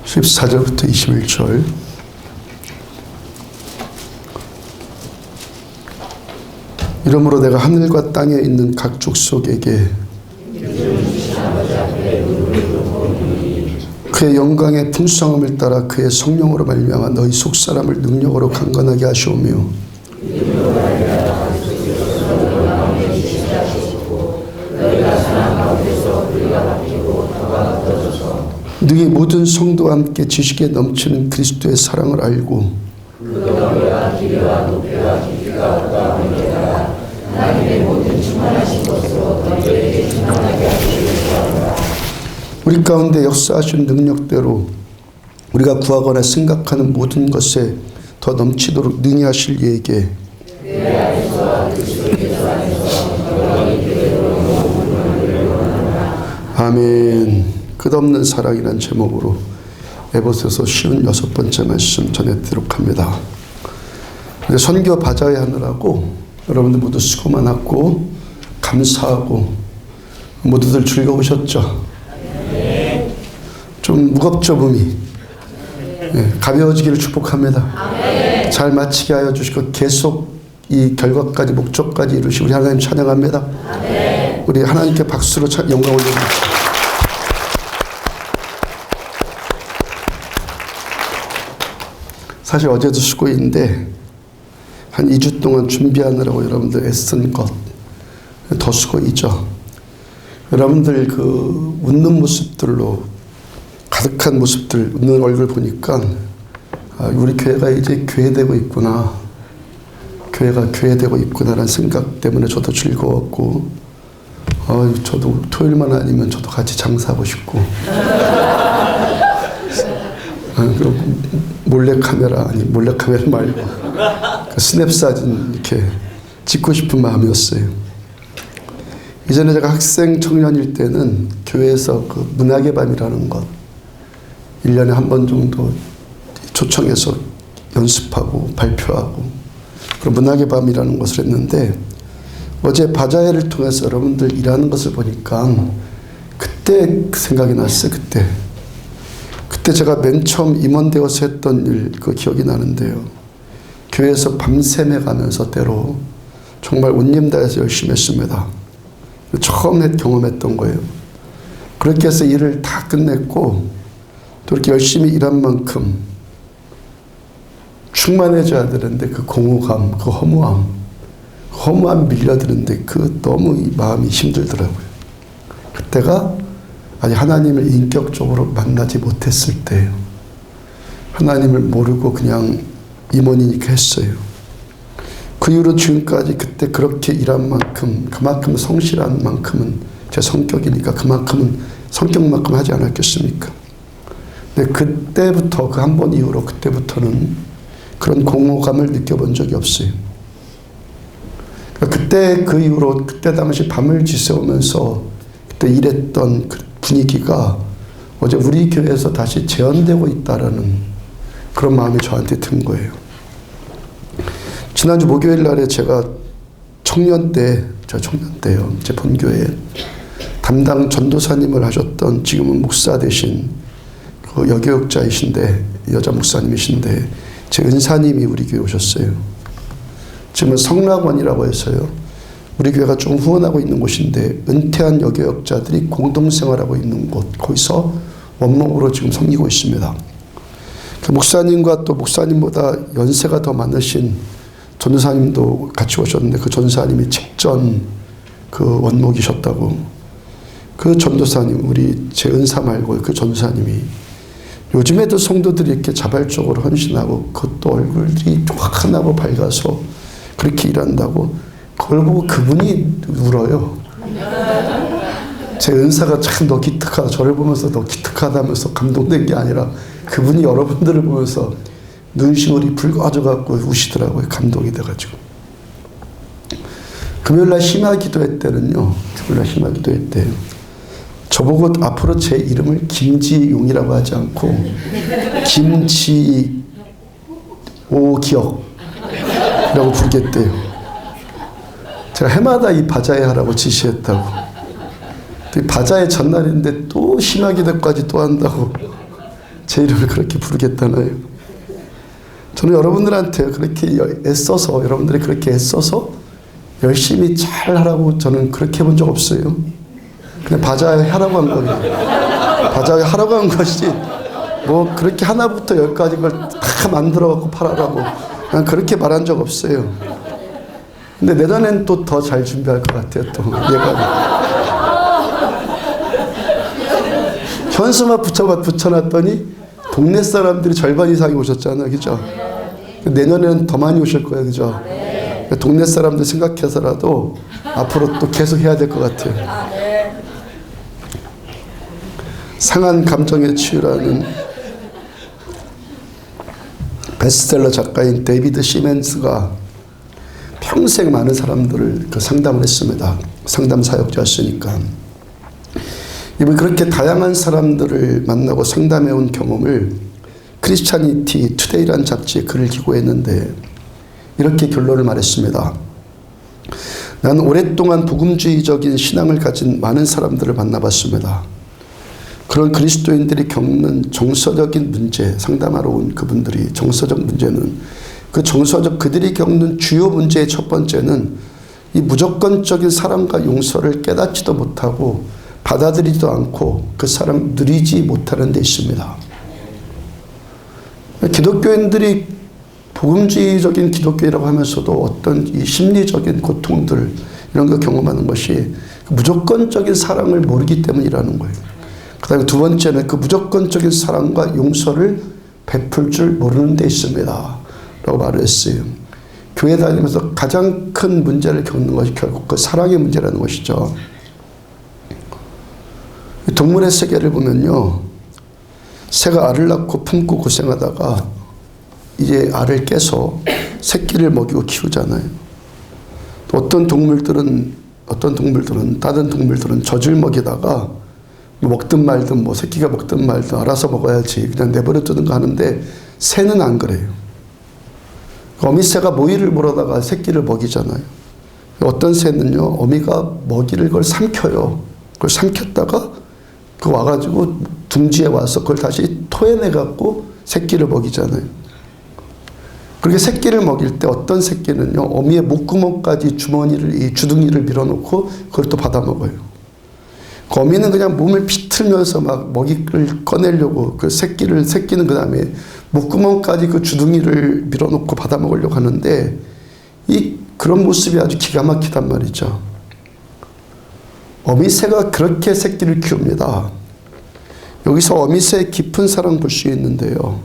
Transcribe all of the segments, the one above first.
14절부터 21절. 이러므로 내가 하늘과 땅에 있는 각 족속에게 그의 영광의 풍성함을 따라 그의 성령으로 말미암아 너희 속사람을 능력으로 강건하게 하시오며 너희 모든 성도와 함께 지식에 넘치는 그리스도의 사랑을 알고 우리 가운데 역사하신 능력대로 우리가 구하거나 생각하는 모든 것에 더 넘치도록 능히 하실 이에게 아멘. 끝없는 사랑이란 제목으로 에베소서 56번째 말씀 전해드리도록 합니다. 선교 바자회 하느라고 여러분들 모두 수고 많았고 감사하고 모두들 즐거우셨죠? 좀 무겁죠, 몸이? 네, 가벼워지기를 축복합니다. 잘 마치게 하여 주시고 계속 이 결과까지 목적까지 이루시고 우리 하나님 찬양합니다. 우리 하나님께 박수로 영광 올려드립니다. 사실 어제도 수고인데 한 2주 동안 준비하느라고 여러분들 애쓴 것 더 수고이죠. 여러분들 그 웃는 모습들로 가득한 모습들, 웃는 얼굴 보니까 우리 교회가 이제 교회되고 있구나, 교회가 교회되고 있구나라는 생각 때문에 저도 즐거웠고 저도 토요일만 아니면 저도 같이 장사하고 싶고 그리고 몰래카메라 말고 그 스냅 사진 이렇게 찍고 싶은 마음이었어요. 이전에 제가 학생 청년일 때는 교회에서 그 문학의 밤이라는 것 1년에 한 번 정도 초청해서 연습하고 발표하고 그런 문학의 밤이라는 것을 했는데 어제 바자회를 통해서 여러분들 일하는 것을 보니까 그때 생각이 났어요. 그때 제가 맨 처음 임원되어서 했던 일 그 기억이 나는데요. 교회에서 밤샘에 가면서 때로 정말 온 힘 다해서 열심히 했습니다. 처음 경험했던 거예요. 그렇게 해서 일을 다 끝냈고 또 이렇게 열심히 일한 만큼 충만해져야 되는데 그 공허감, 그 허무함 밀려드는데 그 너무 이 마음이 힘들더라고요. 그때가 아직 하나님을 인격적으로 만나지 못했을 때예요. 하나님을 모르고 그냥 임원이니까 했어요. 그 이후로 지금까지 그때 그렇게 일한 만큼 그만큼 성실한 만큼은 제 성격이니까 그만큼은 성격만큼 하지 않았겠습니까? 근데 그때부터 그 한 번 이후로 그때부터는 그런 공허감을 느껴본 적이 없어요. 그때 그 이후로 그때 당시 밤을 지새우면서 그때 일했던 그 분위기가 어제 우리 교회에서 다시 재현되고 있다라는 그런 마음이 저한테 든 거예요. 지난주 목요일 날에 제가 청년 때요. 제 본교회 담당 전도사님을 하셨던 지금은 목사 되신 그 여교육자이신데 여자 목사님이신데 제 은사님이 우리 교회 오셨어요. 지금은 성락원이라고 해서요. 우리 교회가 좀 후원하고 있는 곳인데 은퇴한 여교육자들이 공동생활하고 있는 곳, 거기서 원목으로 지금 섬기고 있습니다. 그 목사님과 또 목사님보다 연세가 더 많으신 전도사님도 같이 오셨는데 그 전도사님이 직전 그 원목이셨다고. 그 전도사님, 우리 제 은사 말고 그 전도사님이 요즘에도 성도들이 이렇게 자발적으로 헌신하고 그것도 얼굴이 환하고 밝아서 그렇게 일한다고 그걸 보고 그분이 울어요. 제 은사가 참 너 기특하다. 저를 보면서 너 기특하다면서 감동된 게 아니라 그분이 여러분들을 보면서 눈시울이 붉어져갖고 우시더라고요. 감동이 돼가지고. 금요일날 심야 기도회 때는요. 저보고 앞으로 제 이름을 김지용이라고 하지 않고 김지오기억이라고 부르겠대요. 제가 해마다 이 바자회 하라고 지시했다고. 바자회 전날인데 또 심야 기도까지 또 한다고 제 이름을 그렇게 부르겠다나요? 저는 여러분들한테 그렇게 애써서, 여러분들이 그렇게 애써서 열심히 잘 하라고 저는 그렇게 해본 적 없어요. 그냥 바자회 하라고 한 거예요. 바자회 하라고 한 것이 뭐 그렇게 하나부터 열까지 걸 다 만들어갖고 팔아라고 그냥 그렇게 말한 적 없어요. 근데 내년엔 또 더 잘 준비할 것 같아요. 또 얘가 현수막 붙여놨더니 동네 사람들이 절반 이상이 오셨잖아요. 그죠? 내년에는 더 많이 오실 거예요. 그죠? 동네 사람들 생각해서라도 앞으로 또 계속 해야 될 것 같아요. 상한 감정의 치유라는 베스트셀러 작가인 데이비드 시멘스가 평생 많은 사람들을 상담을 했습니다. 상담 사역자였으니까. 이분 그렇게 다양한 사람들을 만나고 상담해온 경험을 크리스찬니티 투데이라는 잡지에 글을 기고했는데 이렇게 결론을 말했습니다. 나는 오랫동안 복음주의적인 신앙을 가진 많은 사람들을 만나봤습니다. 그런 그리스도인들이 겪는 정서적인 문제, 상담하러 온 그분들이 정서적 문제는 그들이 겪는 주요 문제의 첫 번째는 이 무조건적인 사랑과 용서를 깨닫지도 못하고 받아들이지도 않고 그 사람 누리지 못하는 데 있습니다. 기독교인들이 복음주의적인 기독교라고 하면서도 어떤 이 심리적인 고통들 이런 거 경험하는 것이 무조건적인 사랑을 모르기 때문이라는 거예요. 그 다음에 두 번째는 그 무조건적인 사랑과 용서를 베풀 줄 모르는 데 있습니다. 라고 말을 했어요. 교회 다니면서 가장 큰 문제를 겪는 것이 결국 그 사랑의 문제라는 것이죠. 동물의 세계를 보면요. 새가 알을 낳고 품고 고생하다가 이제 알을 깨서 새끼를 먹이고 키우잖아요. 또 어떤 동물들은 다른 동물들은 젖을 먹이다가 먹든 말든 뭐 새끼가 먹든 말든 알아서 먹어야지 그냥 내버려 두는 거 하는데 새는 안 그래요. 어미새가 모이를 몰아다가 새끼를 먹이잖아요. 어떤 새는요, 어미가 먹이를 그걸 삼켜요. 그걸 삼켰다가 그 와가지고 둥지에 와서 그걸 다시 토해내갖고 새끼를 먹이잖아요. 그렇게 새끼를 먹일 때 어떤 새끼는요, 어미의 목구멍까지 이 주둥이를 밀어놓고 그걸 또 받아 먹어요. 그 어미는 그냥 몸을 비틀면서 막 먹이를 꺼내려고 새끼는 그 다음에 목구멍까지 그 주둥이를 밀어놓고 받아 먹으려고 하는데 그런 모습이 아주 기가 막히단 말이죠. 어미새가 그렇게 새끼를 키웁니다. 여기서 어미새의 깊은 사랑 볼 수 있는데요.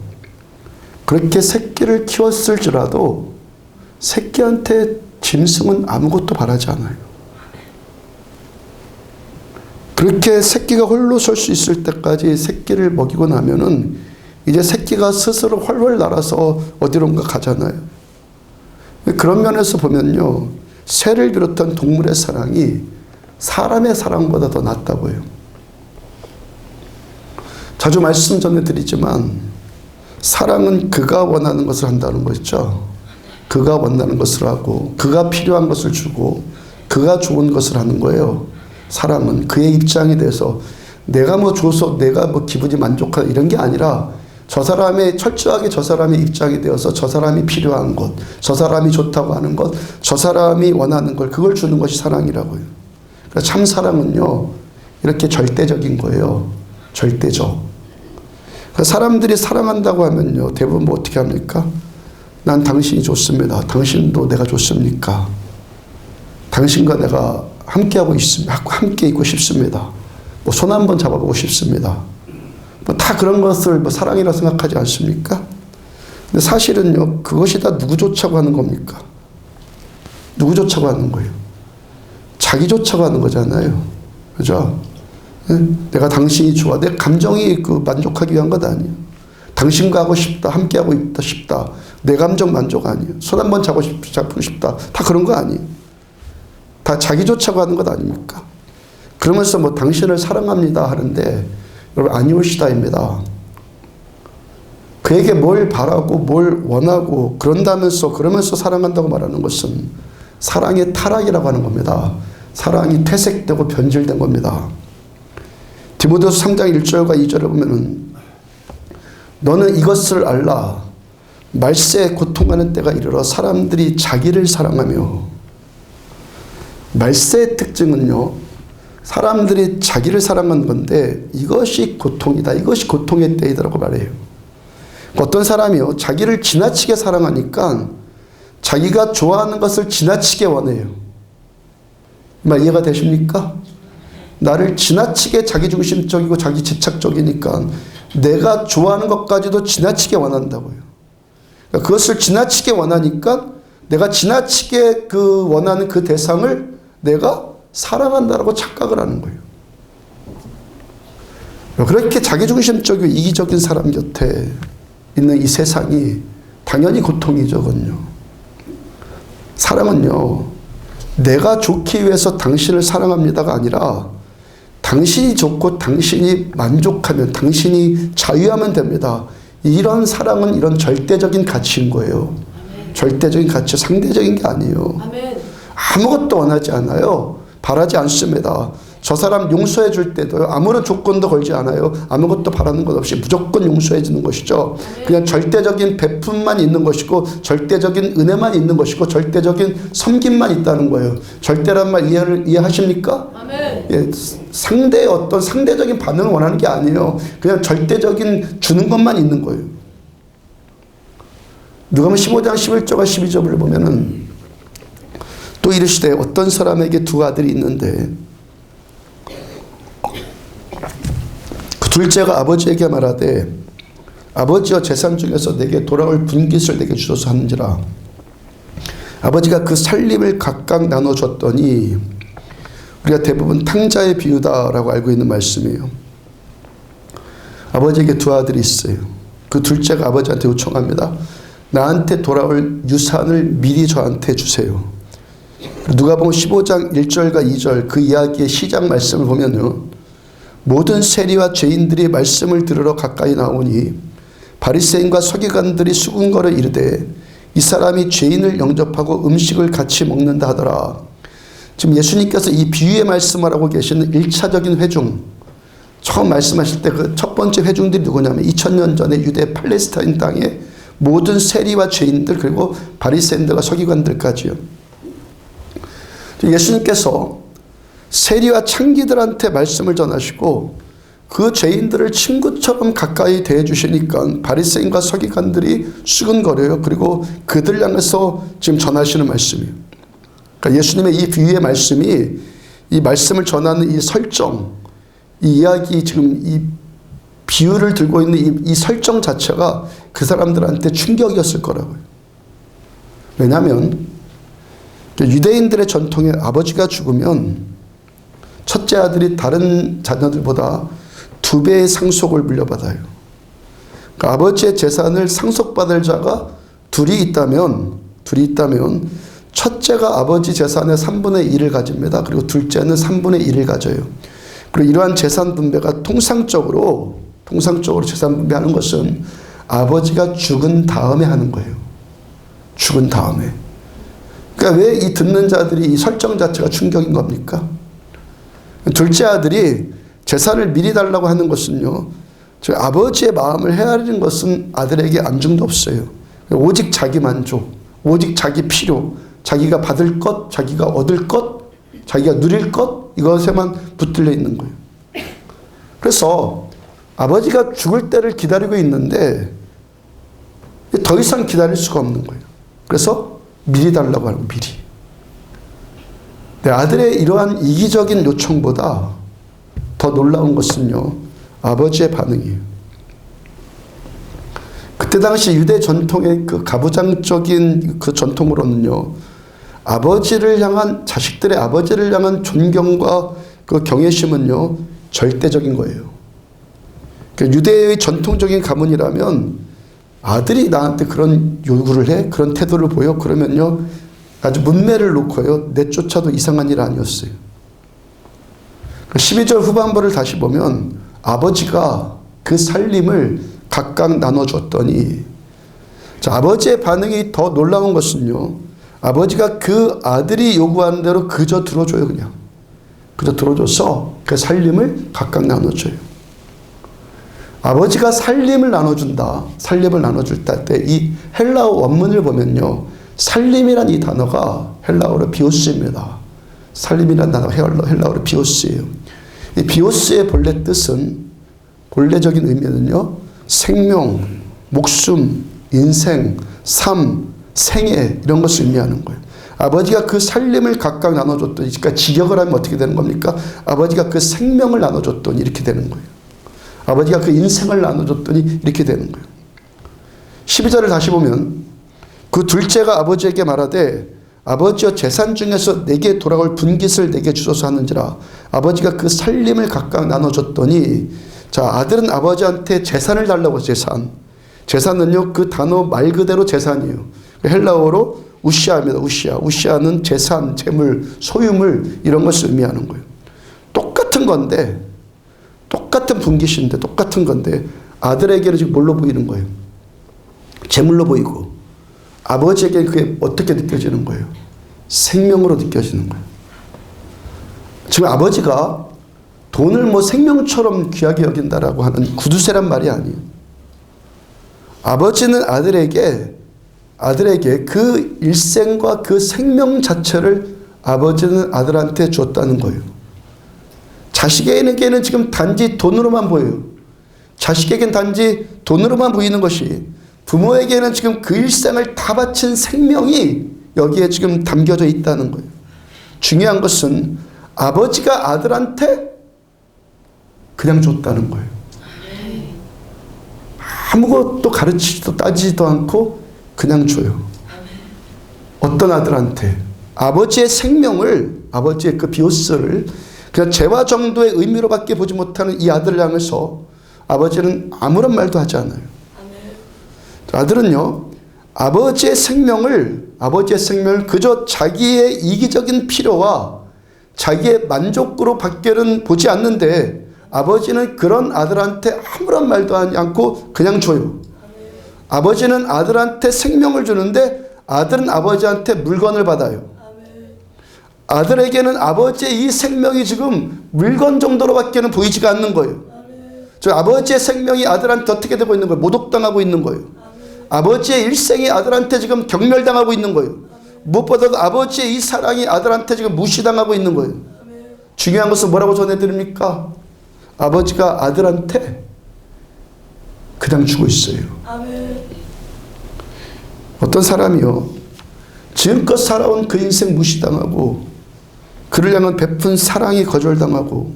그렇게 새끼를 키웠을지라도 새끼한테 짐승은 아무것도 바라지 않아요. 그렇게 새끼가 홀로 설 수 있을 때까지 새끼를 먹이고 나면은 이제 새끼가 스스로 훨훨 날아서 어디론가 가잖아요. 그런 면에서 보면요. 새를 비롯한 동물의 사랑이 사람의 사랑보다 더 낫다고 해요. 자주 말씀 전해드리지만 사랑은 그가 원하는 것을 한다는 거죠. 그가 원하는 것을 하고 그가 필요한 것을 주고 그가 좋은 것을 하는 거예요. 사랑은 그의 입장이 돼서 내가 뭐 줘서 내가 뭐 기분이 만족하다 이런 게 아니라 철저하게 저 사람의 입장이 되어서 저 사람이 필요한 것, 저 사람이 좋다고 하는 것, 저 사람이 원하는 걸 그걸 주는 것이 사랑이라고요. 그러니까 참 사랑은요 이렇게 절대적인 거예요. 절대적. 그러니까 사람들이 사랑한다고 하면요 대부분 뭐 어떻게 합니까? 난 당신이 좋습니다. 당신도 내가 좋습니까? 당신과 내가 함께 있고 싶습니다. 뭐 손 한번 잡아보고 싶습니다. 뭐 다 그런 것을 뭐 사랑이라 생각하지 않습니까? 근데 사실은요, 그것이 다 누구 좋자고 하는 겁니까? 누구 좋자고 하는 거예요? 자기 좋자고 하는 거잖아요. 그죠? 내가 당신이 좋아. 내 감정이 만족하기 위한 것 아니에요. 당신과 하고 싶다. 함께 하고 있다 싶다. 내 감정 만족 아니에요. 손 한번 잡고 싶다. 다 그런 거 아니에요. 다 자기 좋자고 하는 것 아닙니까? 그러면서 뭐 당신을 사랑합니다 하는데 여러분 아니올시다입니다. 그에게 뭘 바라고 뭘 원하고 그러면서 사랑한다고 말하는 것은 사랑의 타락이라고 하는 겁니다. 사랑이 퇴색되고 변질된 겁니다. 디모데후서 3장 1절과 2절을 보면은 너는 이것을 알라. 말세에 고통하는 때가 이르러 사람들이 자기를 사랑하며. 말세의 특징은요, 사람들이 자기를 사랑하는 건데 이것이 고통이다. 이것이 고통의 때이다라고 말해요. 어떤 사람이요, 자기를 지나치게 사랑하니까 자기가 좋아하는 것을 지나치게 원해요. 말 이해가 되십니까? 나를 지나치게 자기중심적이고 자기 집착적이니까 내가 좋아하는 것까지도 지나치게 원한다고요. 그러니까 그것을 지나치게 원하니까 내가 지나치게 그 원하는 그 대상을 내가 사랑한다라고 착각을 하는 거예요. 그렇게 자기중심적이고 이기적인 사람 곁에 있는 이 세상이 당연히 고통이죠. 그건요. 사랑은요, 내가 좋기 위해서 당신을 사랑합니다가 아니라 당신이 좋고 당신이 만족하면, 당신이 자유하면 됩니다. 이런 사랑은 이런 절대적인 가치인 거예요. 아멘. 절대적인 가치, 상대적인 게 아니에요. 아멘. 아무것도 원하지 않아요. 바라지 않습니다. 저 사람 용서해 줄 때도요, 아무런 조건도 걸지 않아요. 아무것도 바라는 것 없이 무조건 용서해 주는 것이죠. 그냥 절대적인 베품만 있는 것이고, 절대적인 은혜만 있는 것이고, 절대적인 섬김만 있다는 거예요. 절대란 말 이해하십니까? 아멘. 예, 상대의 어떤 상대적인 반응을 원하는 게 아니에요. 그냥 절대적인 주는 것만 있는 거예요. 누가복음 15장 11절과 12절을 보면은 또 이르시되 어떤 사람에게 두 아들이 있는데 그 둘째가 아버지에게 말하되 아버지여 재산 중에서 내게 돌아올 분깃을 내게 주소서 하는지라. 아버지가 그 살림을 각각 나눠줬더니, 우리가 대부분 탕자의 비유다라고 알고 있는 말씀이에요. 아버지에게 두 아들이 있어요. 그 둘째가 아버지한테 요청합니다. 나한테 돌아올 유산을 미리 저한테 주세요. 누가복음 15장 1절과 2절 그 이야기의 시작 말씀을 보면요, 모든 세리와 죄인들이 말씀을 들으러 가까이 나오니 바리새인과 서기관들이 수군거려 이르되 이 사람이 죄인을 영접하고 음식을 같이 먹는다 하더라. 지금 예수님께서 이 비유의 말씀을 하고 계시는 1차적인 회중, 처음 말씀하실 때 그 첫 번째 회중들이 누구냐면 2000년 전에 유대 팔레스타인 땅에 모든 세리와 죄인들, 그리고 바리새인들과 서기관들까지요. 예수님께서 세리와 창기들한테 말씀을 전하시고 그 죄인들을 친구처럼 가까이 대해주시니까 바리새인과 서기관들이 수근거려요. 그리고 그들 향해서 지금 전하시는 말씀이에요. 그러니까 예수님의 이 비유의 말씀이, 이 말씀을 전하는 이 설정, 이 이야기, 지금 이 비유를 들고 있는 이 설정 자체가 그 사람들한테 충격이었을 거라고요. 왜냐하면 유대인들의 전통에 아버지가 죽으면 첫째 아들이 다른 자녀들보다 2배의 상속을 물려받아요. 그러니까 아버지의 재산을 상속받을 자가 둘이 있다면 첫째가 아버지 재산의 3분의 1을 가집니다. 그리고 둘째는 3분의 1을 가져요. 그리고 이러한 재산 분배가 통상적으로 재산 분배하는 것은 아버지가 죽은 다음에 하는 거예요. 죽은 다음에. 그러니까 왜 이 듣는 자들이 이 설정 자체가 충격인 겁니까? 둘째 아들이 재산을 미리 달라고 하는 것은요, 아버지의 마음을 헤아리는 것은 아들에게 안중도 없어요. 오직 자기 만족, 오직 자기 필요, 자기가 받을 것, 자기가 얻을 것, 자기가 누릴 것, 이것에만 붙들려 있는 거예요. 그래서 아버지가 죽을 때를 기다리고 있는데 더 이상 기다릴 수가 없는 거예요. 그래서 미리 달라고 하는 거예요. 미리. 내 아들의 이러한 이기적인 요청보다 더 놀라운 것은요, 아버지의 반응이에요. 그때 당시 유대 전통의 그 가부장적인 그 전통으로는요, 자식들의 아버지를 향한 존경과 그 경외심은요, 절대적인 거예요. 그러니까 유대의 전통적인 가문이라면 아들이 나한테 그런 요구를 해, 그런 태도를 보여, 그러면요, 아주 문매를 놓고요, 내쫓아도 이상한 일 아니었어요. 12절 후반부를 다시 보면 아버지가 그 살림을 각각 나눠줬더니, 자, 아버지의 반응이 더 놀라운 것은요, 아버지가 그 아들이 요구하는 대로 그저 들어줘요. 그냥 그저 들어줘서 그 살림을 각각 나눠줘요. 아버지가 살림을 나눠준다. 살림을 나눠줄 때 이 헬라어 원문을 보면요. 살림이란 이 단어가 헬라어로 비오스입니다. 살림이란 단어가 헬라어로 비오스예요. 이 비오스의 본래 뜻은, 본래적인 의미는요. 생명, 목숨, 인생, 삶, 생애 이런 것을 의미하는 거예요. 아버지가 그 살림을 각각 나눠줬더니, 그러니까 직역을 하면 어떻게 되는 겁니까? 아버지가 그 생명을 나눠줬더니 이렇게 되는 거예요. 아버지가 그 인생을 나눠줬더니 이렇게 되는 거예요. 12절을 다시 보면 그 둘째가 아버지에게 말하되 아버지여 재산 중에서 내게 돌아올 분깃을 내게 주소서 하는지라. 아버지가 그 살림을 각각 나눠줬더니, 자, 아들은 아버지한테 재산을 달라고 해서 재산은요 그 단어 말 그대로 재산이에요. 헬라어로 우시아입니다. 우시아는 재산, 재물, 소유물 이런 것을 의미하는 거예요. 똑같은 건데, 똑같은 분깃인데 똑같은 건데 아들에게는 지금 뭘로 보이는 거예요? 재물로 보이고, 아버지에게는 그게 어떻게 느껴지는 거예요? 생명으로 느껴지는 거예요. 지금 아버지가 돈을 뭐 생명처럼 귀하게 여긴다라고 하는 구두쇠란 말이 아니에요. 아버지는 아들에게 그 일생과 그 생명 자체를 아버지는 아들한테 줬다는 거예요. 자식에게는 지금 단지 돈으로만 보여요. 자식에게는 단지 돈으로만 보이는 것이, 부모에게는 지금 그 일생을 다 바친 생명이 여기에 지금 담겨져 있다는 거예요. 중요한 것은 아버지가 아들한테 그냥 줬다는 거예요. 아무것도 가르치지도 따지지도 않고 그냥 줘요. 어떤 아들한테? 아버지의 생명을, 아버지의 그 비오스를 그냥 재화 정도의 의미로밖에 보지 못하는 이 아들을 향해서 아버지는 아무런 말도 하지 않아요. 아들은요, 아버지의 생명을 그저 자기의 이기적인 필요와 자기의 만족으로 밖에는 보지 않는데, 아버지는 그런 아들한테 아무런 말도 하지 않고 그냥 줘요. 아버지는 아들한테 생명을 주는데 아들은 아버지한테 물건을 받아요. 아들에게는 아버지의 이 생명이 지금 물건 정도로밖에는 보이지가 않는 거예요. 저 아버지의 생명이 아들한테 어떻게 되고 있는 거예요? 모독당하고 있는 거예요. 아버지의 일생이 아들한테 지금 경멸당하고 있는 거예요. 무엇보다도 아버지의 이 사랑이 아들한테 지금 무시당하고 있는 거예요. 중요한 것은 뭐라고 전해드립니까? 아버지가 아들한테 그냥 주고 있어요. 어떤 사람이요, 지금껏 살아온 그 인생 무시당하고 그를 향한 베푼 사랑이 거절당하고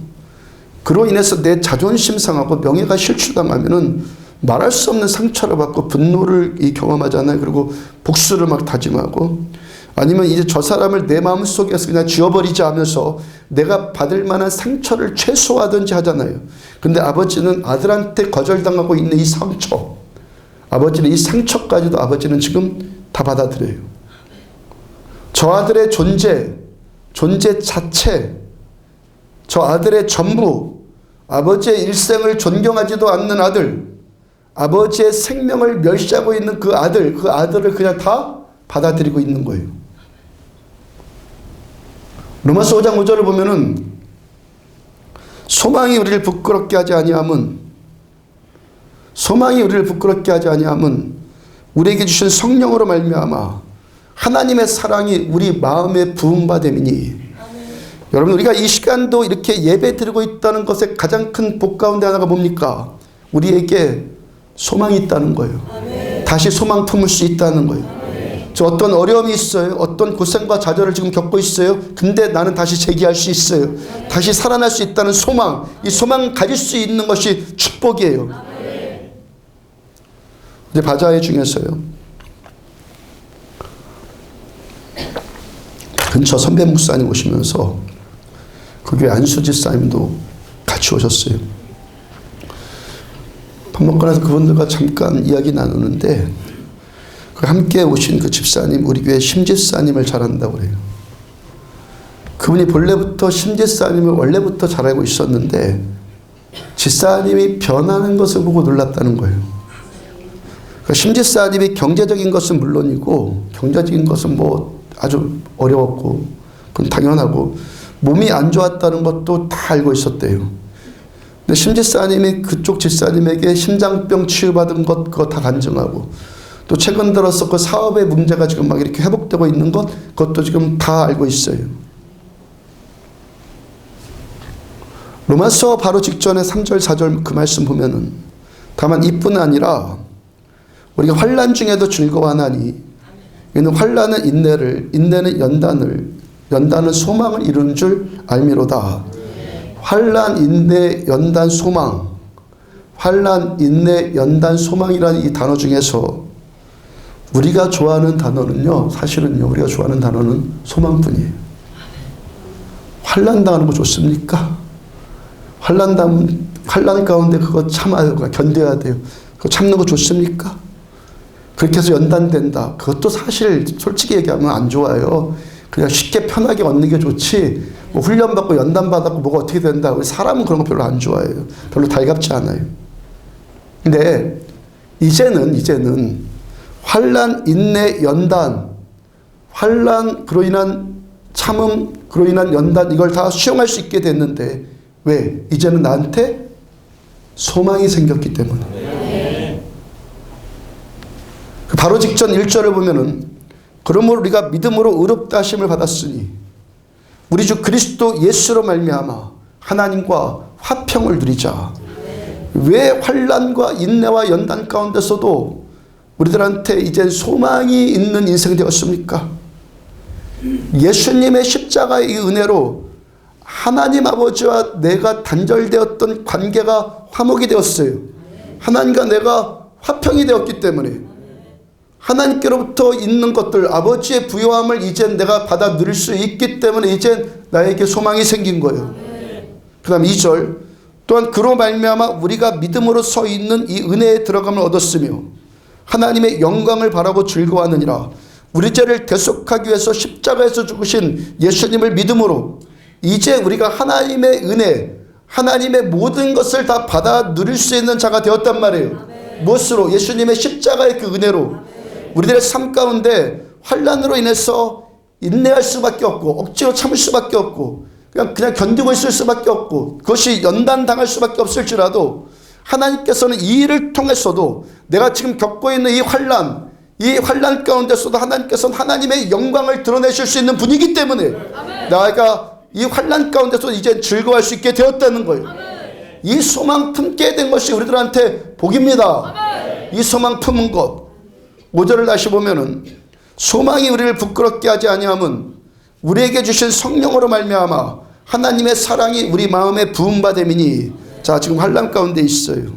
그로 인해서 내 자존심 상하고 명예가 실추당하면은 말할 수 없는 상처를 받고 분노를 경험하잖아요. 그리고 복수를 막 다짐하고, 아니면 이제 저 사람을 내 마음속에서 그냥 지워버리자 하면서 내가 받을 만한 상처를 최소화하든지 하잖아요. 근데 아버지는 아들한테 거절당하고 있는 이 상처, 아버지는 이 상처까지도 아버지는 지금 다 받아들여요. 저 아들의 존재 자체, 저 아들의 전부, 아버지의 일생을 존경하지도 않는 아들, 아버지의 생명을 멸시하고 있는 그 아들을 그냥 다 받아들이고 있는 거예요. 로마서 5장 5절을 보면은 소망이 우리를 부끄럽게 하지 아니함은 우리에게 주신 성령으로 말미암아 하나님의 사랑이 우리 마음에 부음받음이니. 여러분, 우리가 이 시간도 이렇게 예배 드리고 있다는 것의 가장 큰 복 가운데 하나가 뭡니까? 우리에게 소망이 있다는 거예요. 아멘. 다시 소망 품을 수 있다는 거예요. 아멘. 저 어떤 어려움이 있어요. 어떤 고생과 좌절을 지금 겪고 있어요. 근데 나는 다시 재기할 수 있어요. 아멘. 다시 살아날 수 있다는 소망. 이 소망 가질 수 있는 것이 축복이에요. 아멘. 이제 바자회 중에서요, 근처 선배 목사님 오시면서 그 교회 안수지 사님도 같이 오셨어요. 밥 먹고 나서 그분들과 잠깐 이야기 나누는데, 그 함께 오신 그 집사님, 우리 교회 심집사님을 잘한다고 그래요. 그분이 본래부터 심집사님을 원래부터 잘 알고 있었는데 집사님이 변하는 것을 보고 놀랐다는 거예요. 그러니까 심집사님이 경제적인 것은 물론이고, 경제적인 것은 뭐 아주 어려웠고 그건 당연하고, 몸이 안 좋았다는 것도 다 알고 있었대요. 근데 심 집사님이 그쪽 집사님에게 심장병 치유받은 것 그거 다 간증하고, 또 최근 들어서 그 사업의 문제가 지금 막 이렇게 회복되고 있는 것 그것도 지금 다 알고 있어요. 로마서 바로 직전에 3절 4절 그 말씀 보면은 다만 이뿐 아니라 우리가 환난 중에도 즐거워하나니 이는 환난은 인내를, 인내는 연단은 소망을 이루는 줄 알미로다. 환난, 인내, 연단, 소망. 환난, 인내, 연단, 소망이라는 이 단어 중에서 우리가 좋아하는 단어는요, 사실은요, 우리가 좋아하는 단어는 소망뿐이에요. 환난 당하는 거 좋습니까? 환난 가운데 그거 참아야, 견뎌야 돼요. 그거 참는 거 좋습니까? 그렇게 해서 연단된다. 그것도 사실 솔직히 얘기하면 안 좋아요. 그냥 쉽게 편하게 얻는 게 좋지, 뭐 훈련받고 연단받았고 뭐가 어떻게 된다. 우리 사람은 그런 거 별로 안 좋아해요. 별로 달갑지 않아요. 근데 이제는 환난, 인내, 연단, 환난, 그로 인한 참음, 그로 인한 연단, 이걸 다 수용할 수 있게 됐는데, 왜? 이제는 나한테 소망이 생겼기 때문에. 바로 직전 1절을 보면은, 그러므로 우리가 믿음으로 의롭다 하심을 받았으니 우리 주 그리스도 예수로 말미암아 하나님과 화평을 누리자. 왜 환난과 인내와 연단 가운데서도 우리들한테 이제 소망이 있는 인생이 되었습니까? 예수님의 십자가의 이 은혜로 하나님 아버지와 내가 단절되었던 관계가 화목이 되었어요. 하나님과 내가 화평이 되었기 때문에 하나님께로부터 있는 것들, 아버지의 부요함을 이제 내가 받아 누릴 수 있기 때문에 이제 나에게 소망이 생긴 거예요. 그 다음 2절, 또한 그로 말미암아 우리가 믿음으로 서 있는 이 은혜에 들어감을 얻었으며 하나님의 영광을 바라고 즐거워하느니라. 우리 죄를 대속하기 위해서 십자가에서 죽으신 예수님을 믿음으로 이제 우리가 하나님의 은혜, 하나님의 모든 것을 다 받아 누릴 수 있는 자가 되었단 말이에요. 무엇으로? 예수님의 십자가의 그 은혜로. 우리들의 삶 가운데 환난으로 인해서 인내할 수밖에 없고 억지로 참을 수밖에 없고 그냥 견디고 있을 수밖에 없고 그것이 연단당할 수밖에 없을지라도 하나님께서는 이 일을 통해서도 내가 지금 겪고 있는 이 환난 가운데서도 하나님께서는 하나님의 영광을 드러내실 수 있는 분이기 때문에 내가 이 환난 가운데서 이제 즐거워할 수 있게 되었다는 거예요. 이 소망 품게 된 것이 우리들한테 복입니다. 이 소망 품은 것. 5절을 다시 보면은 소망이 우리를 부끄럽게 하지 아니함은 우리에게 주신 성령으로 말미암아 하나님의 사랑이 우리 마음에 부음받음이니. 자, 지금 환난 가운데 있어요.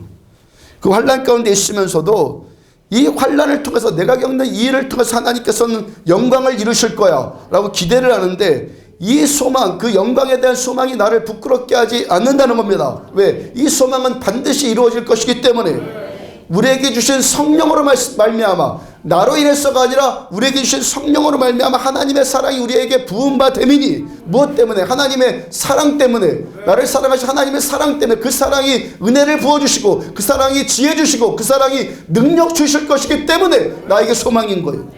그 환난 가운데 있으면서도 이 환난을 통해서 내가 겪는 이 일을 통해서 하나님께서는 영광을 이루실 거야 라고 기대를 하는데 이 소망, 그 영광에 대한 소망이 나를 부끄럽게 하지 않는다는 겁니다. 왜? 이 소망은 반드시 이루어질 것이기 때문에. 우리에게 주신 성령으로 말미암아, 나로 인해서가 아니라 우리에게 주신 성령으로 말미암아 하나님의 사랑이 우리에게 부음받음이니. 무엇 때문에? 하나님의 사랑 때문에. 나를 사랑하신 하나님의 사랑 때문에. 그 사랑이 은혜를 부어주시고 그 사랑이 지혜 주시고 그 사랑이 능력 주실 것이기 때문에 나에게 소망인 거예요.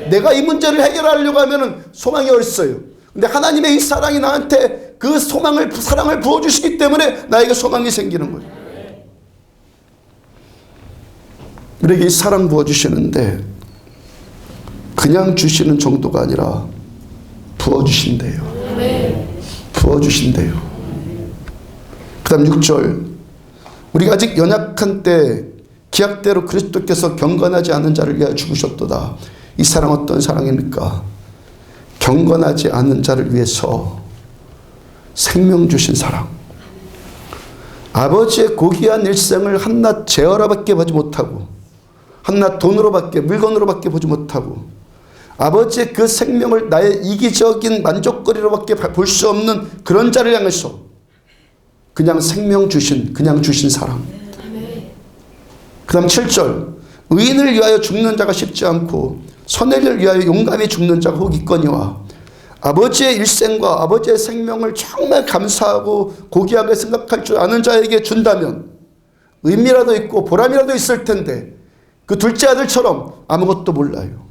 내가 이 문제를 해결하려고 하면 소망이 어딨어요. 근데 하나님의 이 사랑이 나한테 그 사랑을 부어주시기 때문에 나에게 소망이 생기는 거예요. 우리에게 이 사랑 부어주시는데 그냥 주시는 정도가 아니라 부어주신대요. 부어주신대요. 그 다음 6절, 우리가 아직 연약한 때 기약대로 그리스도께서 경건하지 않은 자를 위하여 죽으셨도다. 이 사랑 어떤 사랑입니까? 경건하지 않은 자를 위해서 생명 주신 사랑. 아버지의 고귀한 일생을 한낱 재어라밖에 보지 못하고 한낱 돈으로밖에, 물건으로밖에 보지 못하고 아버지의 그 생명을 나의 이기적인 만족거리로밖에 볼 수 없는 그런 자를 향해서 그냥 생명 주신, 그냥 주신 사랑. 그 다음 7절, 의인을 위하여 죽는 자가 쉽지 않고 선의를 위하여 용감히 죽는 자가 혹 있거니와. 아버지의 일생과 아버지의 생명을 정말 감사하고 고귀하게 생각할 줄 아는 자에게 준다면 의미라도 있고 보람이라도 있을 텐데 그 둘째 아들처럼 아무것도 몰라요.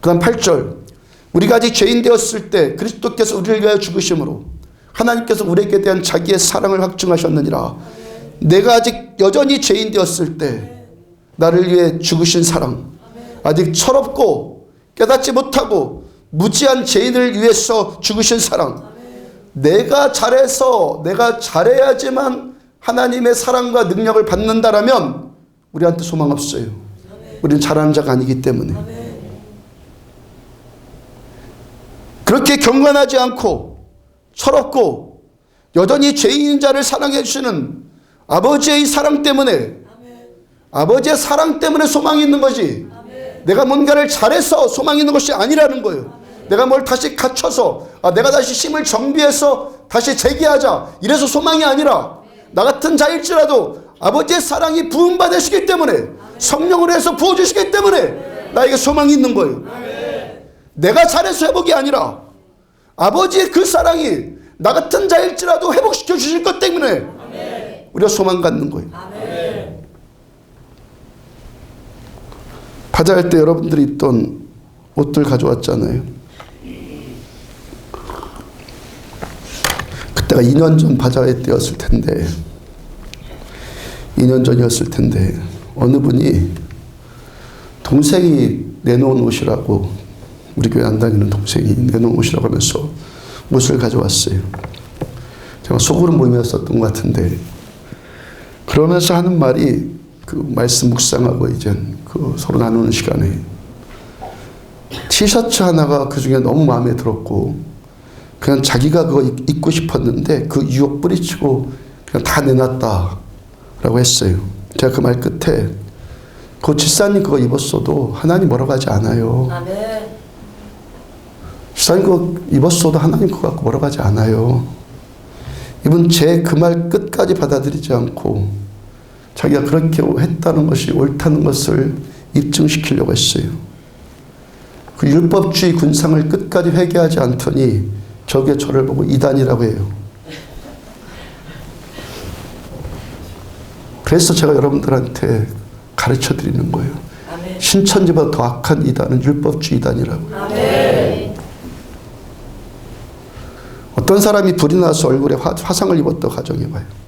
그 다음 8절, 우리가 아직 죄인 되었을 때 그리스도께서 우리를 위하여 죽으심으로 하나님께서 우리에게 대한 자기의 사랑을 확증하셨느니라. 내가 아직 여전히 죄인 되었을 때 나를 위해 죽으신 사랑, 아직 철없고 깨닫지 못하고 무지한 죄인을 위해서 죽으신 사랑, 내가 잘해서 내가 잘해야지만 하나님의 사랑과 능력을 받는다라면 우리한테 소망 없어요. 우리는 잘하는 자가 아니기 때문에. 그렇게 경건하지 않고 철없고 여전히 죄인인 자를 사랑해 주시는 아버지의 사랑 때문에, 아버지의 사랑 때문에 소망이 있는 거지, 내가 뭔가를 잘해서 소망이 있는 것이 아니라는 거예요. 내가 뭘 다시 갖춰서 내가 다시 힘을 정비해서 다시 재기하자 이래서 소망이 아니라, 나 같은 자일지라도 아버지의 사랑이 부음받으시기 때문에, 성령으로 해서 부어주시기 때문에 나에게 소망이 있는 거예요. 내가 잘해서 회복이 아니라 아버지의 그 사랑이 나 같은 자일지라도 회복시켜 주실 것 때문에 우리가 소망 갖는 거예요. 바자회 때 여러분들이 입던 옷들 가져왔잖아요. 그때가 2년 전 바자회 때였을 텐데, 2년 전이었을 텐데 어느 분이 동생이 내놓은 옷이라고, 우리 교회 안 다니는 동생이 내놓은 옷이라고 하면서 옷을 가져왔어요. 제가 소그룹 모임이었었던 것 같은데, 그러면서 하는 말이, 그 말씀 묵상하고 이제 그 서로 나누는 시간에 티셔츠 하나가 그 중에 너무 마음에 들었고 그냥 자기가 그거 입고 싶었는데 그 유혹 뿌리치고 그냥 다 내놨다라고 했어요. 제가 그 말 끝에, 그 집사님 그거 입었어도 하나님 뭐라고 하지 않아요. 집사님 그거 입었어도 하나님 그거 갖고 뭐라고 하지 않아요. 이분 제 그 말 끝까지 받아들이지 않고 자기가 그렇게 했다는 것이 옳다는 것을 입증시키려고 했어요. 그 율법주의 군상을 끝까지 회개하지 않더니 저게 저를 보고 이단이라고 해요. 그래서 제가 여러분들한테 가르쳐 드리는 거예요. 신천지보다 더 악한 이단은 율법주의 이단이라고. 어떤 사람이 불이 나서 얼굴에 화상을 입었다고 가정해봐요.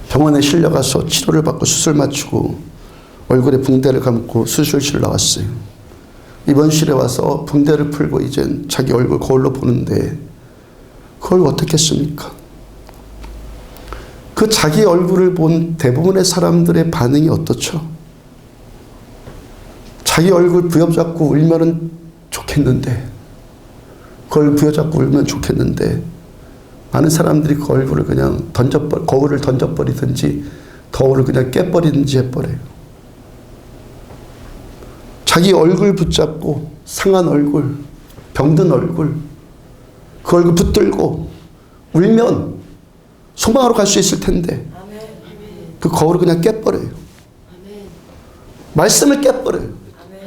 병원에 실려가서 치료를 받고 수술 마치고 얼굴에 붕대를 감고 수술실 나왔어요. 입원실에 와서 붕대를 풀고 이제 자기 얼굴 거울로 보는데 그걸 어떻게 했습니까? 그 자기 얼굴을 본 대부분의 사람들의 반응이 어떻죠? 자기 얼굴 부여잡고 울면은 좋겠는데, 그걸 부여잡고 울면 좋겠는데 많은 사람들이 그 얼굴을 그냥 거울을 던져버리든지 거울을 그냥 깨버리든지 해버려요. 자기 얼굴 붙잡고 상한 얼굴, 병든 얼굴, 그 얼굴 붙들고 울면 소망으로 갈 수 있을 텐데 그 거울을 그냥 깨버려요. 말씀을 깨버려요.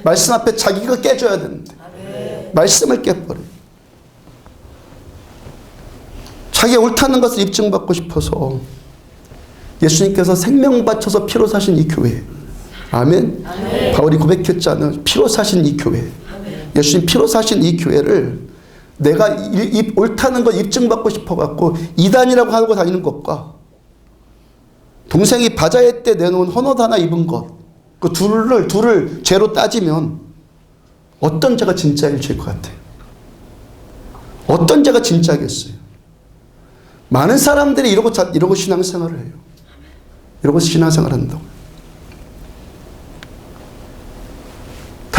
말씀 앞에 자기가 깨져야 되는데 말씀을 깨버려요. 자기가 옳다는 것을 입증받고 싶어서 예수님께서 생명 바쳐서 피로 사신 이 교회, 아멘. 바울이 고백했잖아요. 피로 사신 이 교회, 예수님 피로 사신 이 교회를 내가 옳다는 걸 입증받고 싶어갖고 이단이라고 하고 다니는 것과 동생이 바자회 때 내놓은 헌옷 하나 입은 것, 그 둘을 죄로 따지면 어떤 죄가 진짜일 것 같아요? 어떤 죄가 진짜겠어요? 많은 사람들이 이러고 신앙생활을 해요. 이러고 신앙생활을 한다고요.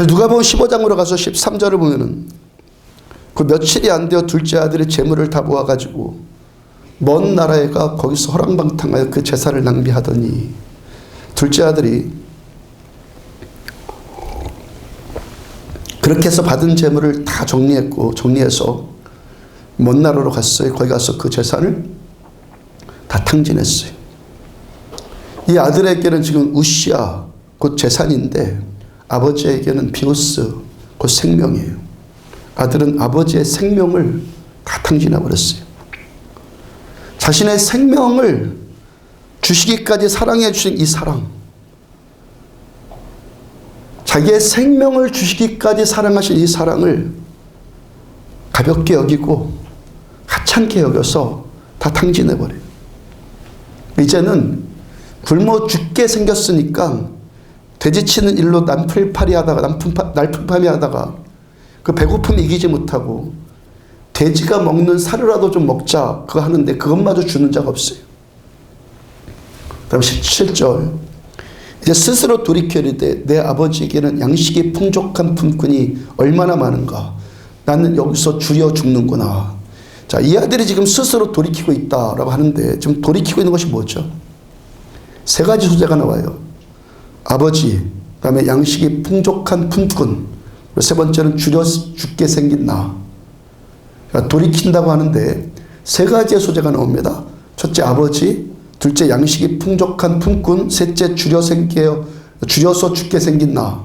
누가복음 15장으로 가서 13절을 보면은 그 며칠이 안 되어 둘째 아들의 재물을 다 모아가지고 먼 나라에 가 거기서 허랑방탕하여 그 재산을 낭비하더니 둘째 아들이 그렇게 해서 받은 재물을 다 정리해서 먼 나라로 갔어요. 거기 가서 그 재산을 다 탕진했어요. 이 아들에게는 지금 우시아 곧 재산인데 아버지에게는 비오스 곧 생명이에요. 아들은 아버지의 생명을 다 탕진해버렸어요. 자신의 생명을 주시기까지 사랑해 주신 이 사랑, 자기의 생명을 주시기까지 사랑하신 이 사랑을 가볍게 여기고 하찮게 여겨서 다 탕진해버려요. 이제는 굶어 죽게 생겼으니까 돼지치는 일로 날품팔이 하다가 그 배고픔 이기지 못하고 돼지가 먹는 사료라도 좀 먹자 그거 하는데 그것마저 주는 자가 없어요. 다음 17절. 이제 스스로 돌이켜 이르되 내 아버지에게는 양식이 풍족한 품꾼이 얼마나 많은가. 나는 여기서 주려 죽는구나. 자, 이 아들이 지금 스스로 돌이키고 있다라고 하는데 지금 돌이키고 있는 것이 뭐죠? 세 가지 소재가 나와요. 아버지, 그다음에 양식이 풍족한 품꾼, 세 번째는 주려 죽게 생긴 나. 그러니까 돌이킨다고 하는데 세 가지의 소재가 나옵니다. 첫째 아버지, 둘째 양식이 풍족한 품꾼, 셋째 줄여서 죽게 생긴 나.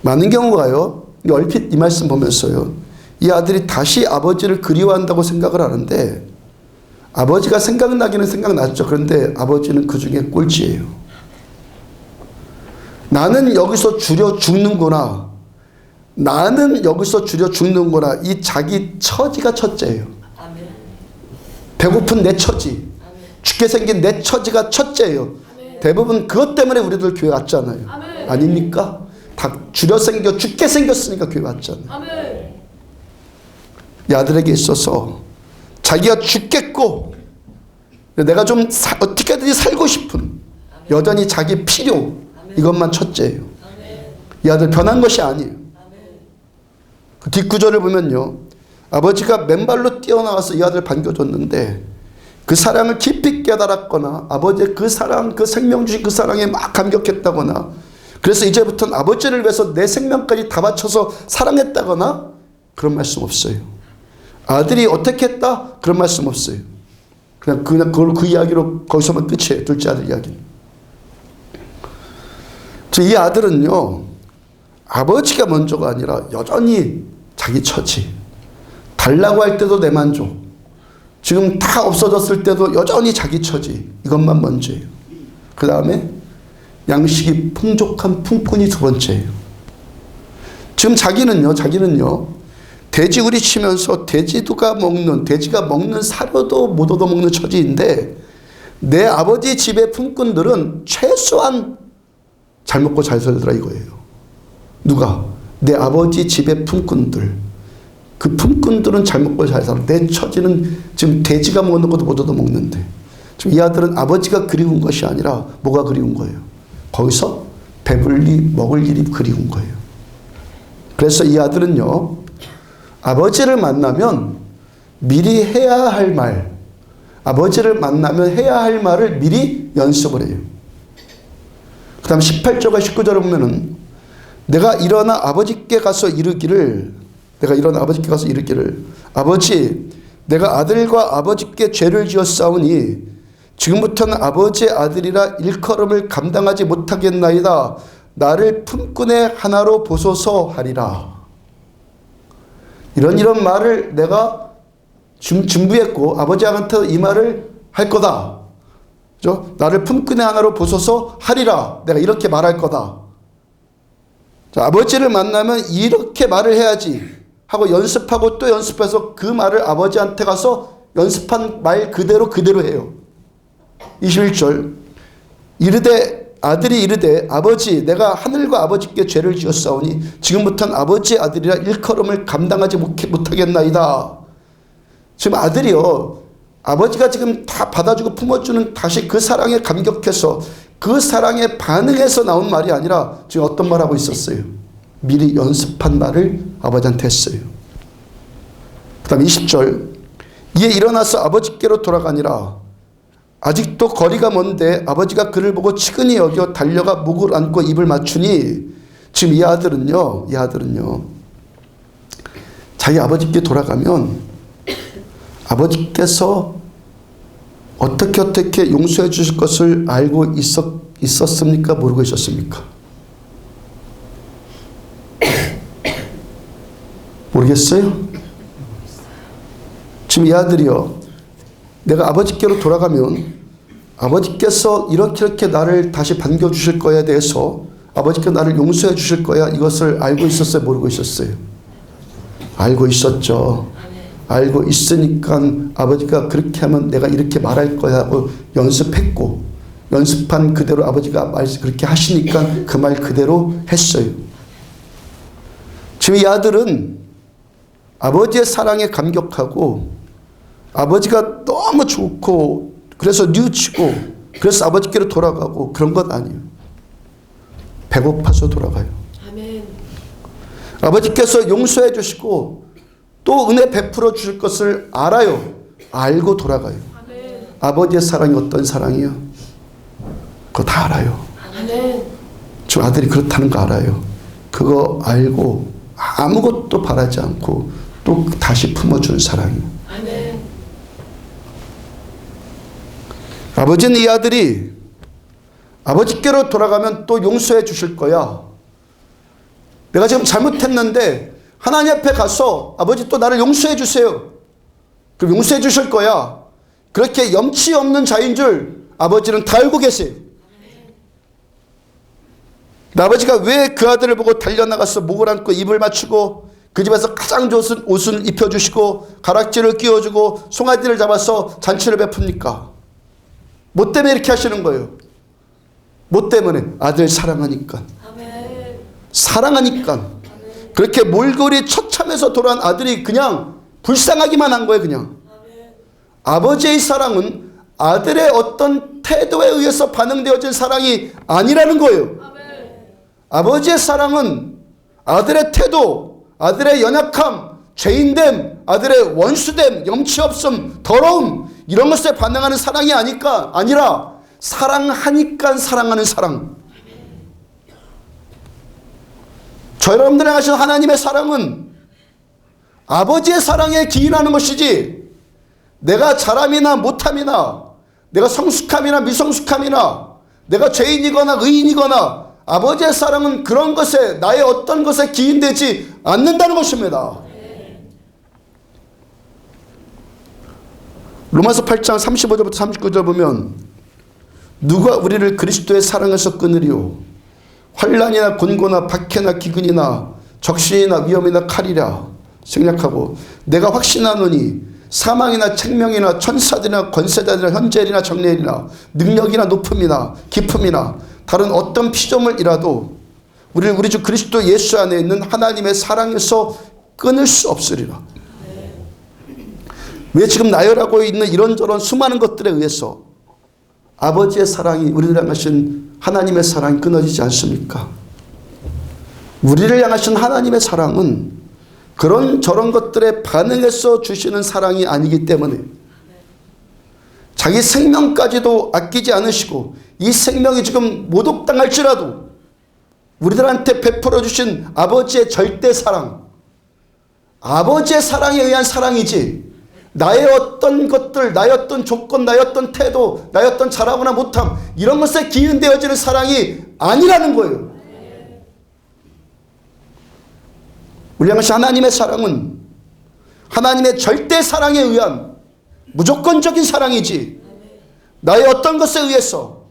많은 경우가요, 얼핏 이 말씀 보면서요, 이 아들이 다시 아버지를 그리워한다고 생각을 하는데 아버지가 생각나기는 생각났죠. 그런데 아버지는 그 중에 꼴찌예요. 나는 여기서 줄여 죽는구나. 나는 여기서 줄여 죽는구나. 이 자기 처지가 첫째예요. 배고픈 내 처지, 죽게 생긴 내 처지가 첫째예요. 대부분 그것 때문에 우리들 교회 왔잖아요. 아닙니까? 다 줄여 생겨 죽게 생겼으니까 교회 왔잖아요. 이 아들에게 있어서 자기가 죽겠고 내가 좀 어떻게든지 살고 싶은 여전히 자기 필요, 이것만 첫째예요. 이 아들 변한 것이 아니에요. 그 뒷구절을 보면요, 아버지가 맨발로 뛰어나와서 이 아들 반겨줬는데 그 사랑을 깊이 깨달았거나 아버지의 그 사랑, 그 생명 주신 그 사랑에 막 감격했다거나 그래서 이제부터는 아버지를 위해서 내 생명까지 다 바쳐서 사랑했다거나 그런 말씀 없어요. 아들이 어떻게 했다? 그런 말씀 없어요. 그냥 그 이야기로 거기서만 끝이에요. 둘째 아들 이야기는. 이 아들은요, 아버지가 먼저가 아니라 여전히 자기 처지, 달라고 할 때도 내 만족, 지금 다 없어졌을 때도 여전히 자기 처지, 이것만 먼저예요. 그 다음에 양식이 풍족한 품꾼이 두 번째예요. 지금 자기는요 돼지우리 치면서 돼지가 먹는 사료도 못 얻어먹는 처지인데 내 아버지 집의 품꾼들은 최소한 잘 먹고 잘 살더라 이거예요. 누가? 내 아버지 집의 품꾼들. 그 품꾼들은 잘 먹고 잘 살아. 내 처지는 지금 돼지가 먹는 것도 못 얻어먹는데 지금 이 아들은 아버지가 그리운 것이 아니라 뭐가 그리운 거예요? 거기서 배불리 먹을 일이 그리운 거예요. 그래서 이 아들은요, 아버지를 만나면 미리 해야 할 말, 아버지를 만나면 해야 할 말을 미리 연습을 해요. 그 다음 18절과 19절을 보면은 내가 일어나 아버지께 가서 이르기를 아버지, 내가 아들과 아버지께 죄를 지었사오니 지금부터는 아버지의 아들이라 일컬음을 감당하지 못하겠나이다. 나를 품꾼의 하나로 보소서 하리라. 이런 말을 내가 준비했고 아버지한테 이 말을 할 거다. 그죠? 나를 품꾼의 하나로 보소서 하리라. 내가 이렇게 말할 거다. 자, 아버지를 만나면 이렇게 말을 해야지 하고 연습하고 또 연습해서 그 말을 아버지한테 가서 연습한 말 그대로 해요. 21절. 아들이 이르되 아버지, 내가 하늘과 아버지께 죄를 지었사오니 지금부터는 아버지의 아들이라 일컬음을 감당하지 못하겠나이다. 지금 아들이요, 아버지가 지금 다 받아주고 품어주는 다시 그 사랑에 감격해서 그 사랑에 반응해서 나온 말이 아니라 지금 어떤 말 하고 있었어요? 미리 연습한 말을 아버지한테 했어요. 그 다음 20절. 이에 일어나서 아버지께로 돌아가니라. 아직도 거리가 먼데 아버지가 그를 보고 치근히 여겨 달려가 목을 안고 입을 맞추니 지금 이 아들은요 자기 아버지께 돌아가면 아버지께서 어떻게 용서해 주실 것을 알고 있었습니까? 모르고 있었습니까? 모르겠어요? 지금 이 아들이요, 내가 아버지께로 돌아가면 아버지께서 이렇게 나를 다시 반겨주실 거에 대해서 아버지께서 나를 용서해 주실 거야, 이것을 알고 있었어요? 모르고 있었어요? 알고 있었죠. 알고 있으니까 아버지가 그렇게 하면 내가 이렇게 말할 거야 하고 연습했고, 연습한 그대로 아버지가 그렇게 하시니까 그 말 그대로 했어요. 지금 이 아들은 아버지의 사랑에 감격하고 아버지가 너무 좋고 그래서 뉘우치고 그래서 아버지께로 돌아가고 그런 것 아니에요. 배고파서 돌아가요. 아멘. 아버지께서 용서해 주시고 또 은혜 베풀어 주실 것을 알아요. 알고 돌아가요. 아멘. 아버지의 사랑이 어떤 사랑이요? 그거 다 알아요. 아멘. 저 아들이 그렇다는 거 알아요. 그거 알고 아무것도 바라지 않고 또 다시 품어주는 사랑이에요. 아멘. 아버지는 이 아들이 아버지께로 돌아가면 또 용서해 주실 거야. 내가 지금 잘못했는데 하나님 앞에 가서 아버지 또 나를 용서해 주세요. 그럼 용서해 주실 거야. 그렇게 염치 없는 자인 줄 아버지는 다 알고 계세요. 아버지가 왜 그 아들을 보고 달려나가서 목을 안고 입을 맞추고 그 집에서 가장 좋은 옷을 입혀주시고 가락지를 끼워주고 송아지를 잡아서 잔치를 베풉니까? 뭐 때문에 이렇게 하시는 거예요? 뭐 때문에? 아들 사랑하니까. 아멘. 사랑하니까. 아멘. 그렇게 몰골이 처참해서 돌아온 아들이 그냥 불쌍하기만 한 거예요. 그냥. 아멘. 아버지의 사랑은 아들의 어떤 태도에 의해서 반응되어진 사랑이 아니라는 거예요. 아멘. 아버지의 사랑은 아들의 태도, 아들의 연약함, 죄인됨, 아들의 원수됨, 염치없음, 더러움 이런 것에 반응하는 사랑이 아니라 사랑하니까 사랑하는 사랑. 저 여러분들이 하신 하나님의 사랑은 아버지의 사랑에 기인하는 것이지 내가 잘함이나 못함이나 내가 성숙함이나 미성숙함이나 내가 죄인이거나 의인이거나 아버지의 사랑은 그런 것에 나의 어떤 것에 기인되지 않는다는 것입니다. 로마서 8장 35절부터 39절 보면 누가 우리를 그리스도의 사랑에서 끊으리요 환난이나 곤고나 박해나 기근이나 적신이나 위험이나 칼이라 생략하고 내가 확신하노니 사망이나 생명이나 천사들이나 권세자들이나 현재일이나 정례일이나 능력이나 높음이나 깊음이나 다른 어떤 피조물이라도 우리를 우리 주 그리스도 예수 안에 있는 하나님의 사랑에서 끊을 수 없으리라. 왜 지금 나열하고 있는 이런저런 수많은 것들에 의해서 아버지의 사랑이 우리를 향하신 하나님의 사랑이 끊어지지 않습니까? 우리를 향하신 하나님의 사랑은 그런 저런 것들에 반응해서 주시는 사랑이 아니기 때문에 자기 생명까지도 아끼지 않으시고 이 생명이 지금 모독당할지라도 우리들한테 베풀어 주신 아버지의 절대 사랑, 아버지의 사랑에 의한 사랑이지 나의 어떤 것들, 나의 어떤 조건, 나의 어떤 태도, 나의 어떤 잘하거나 못함 이런 것에 기인되어지는 사랑이 아니라는 거예요. 우리 향하신 하나님의 사랑은 하나님의 절대 사랑에 의한 무조건적인 사랑이지 나의 어떤 것에 의해서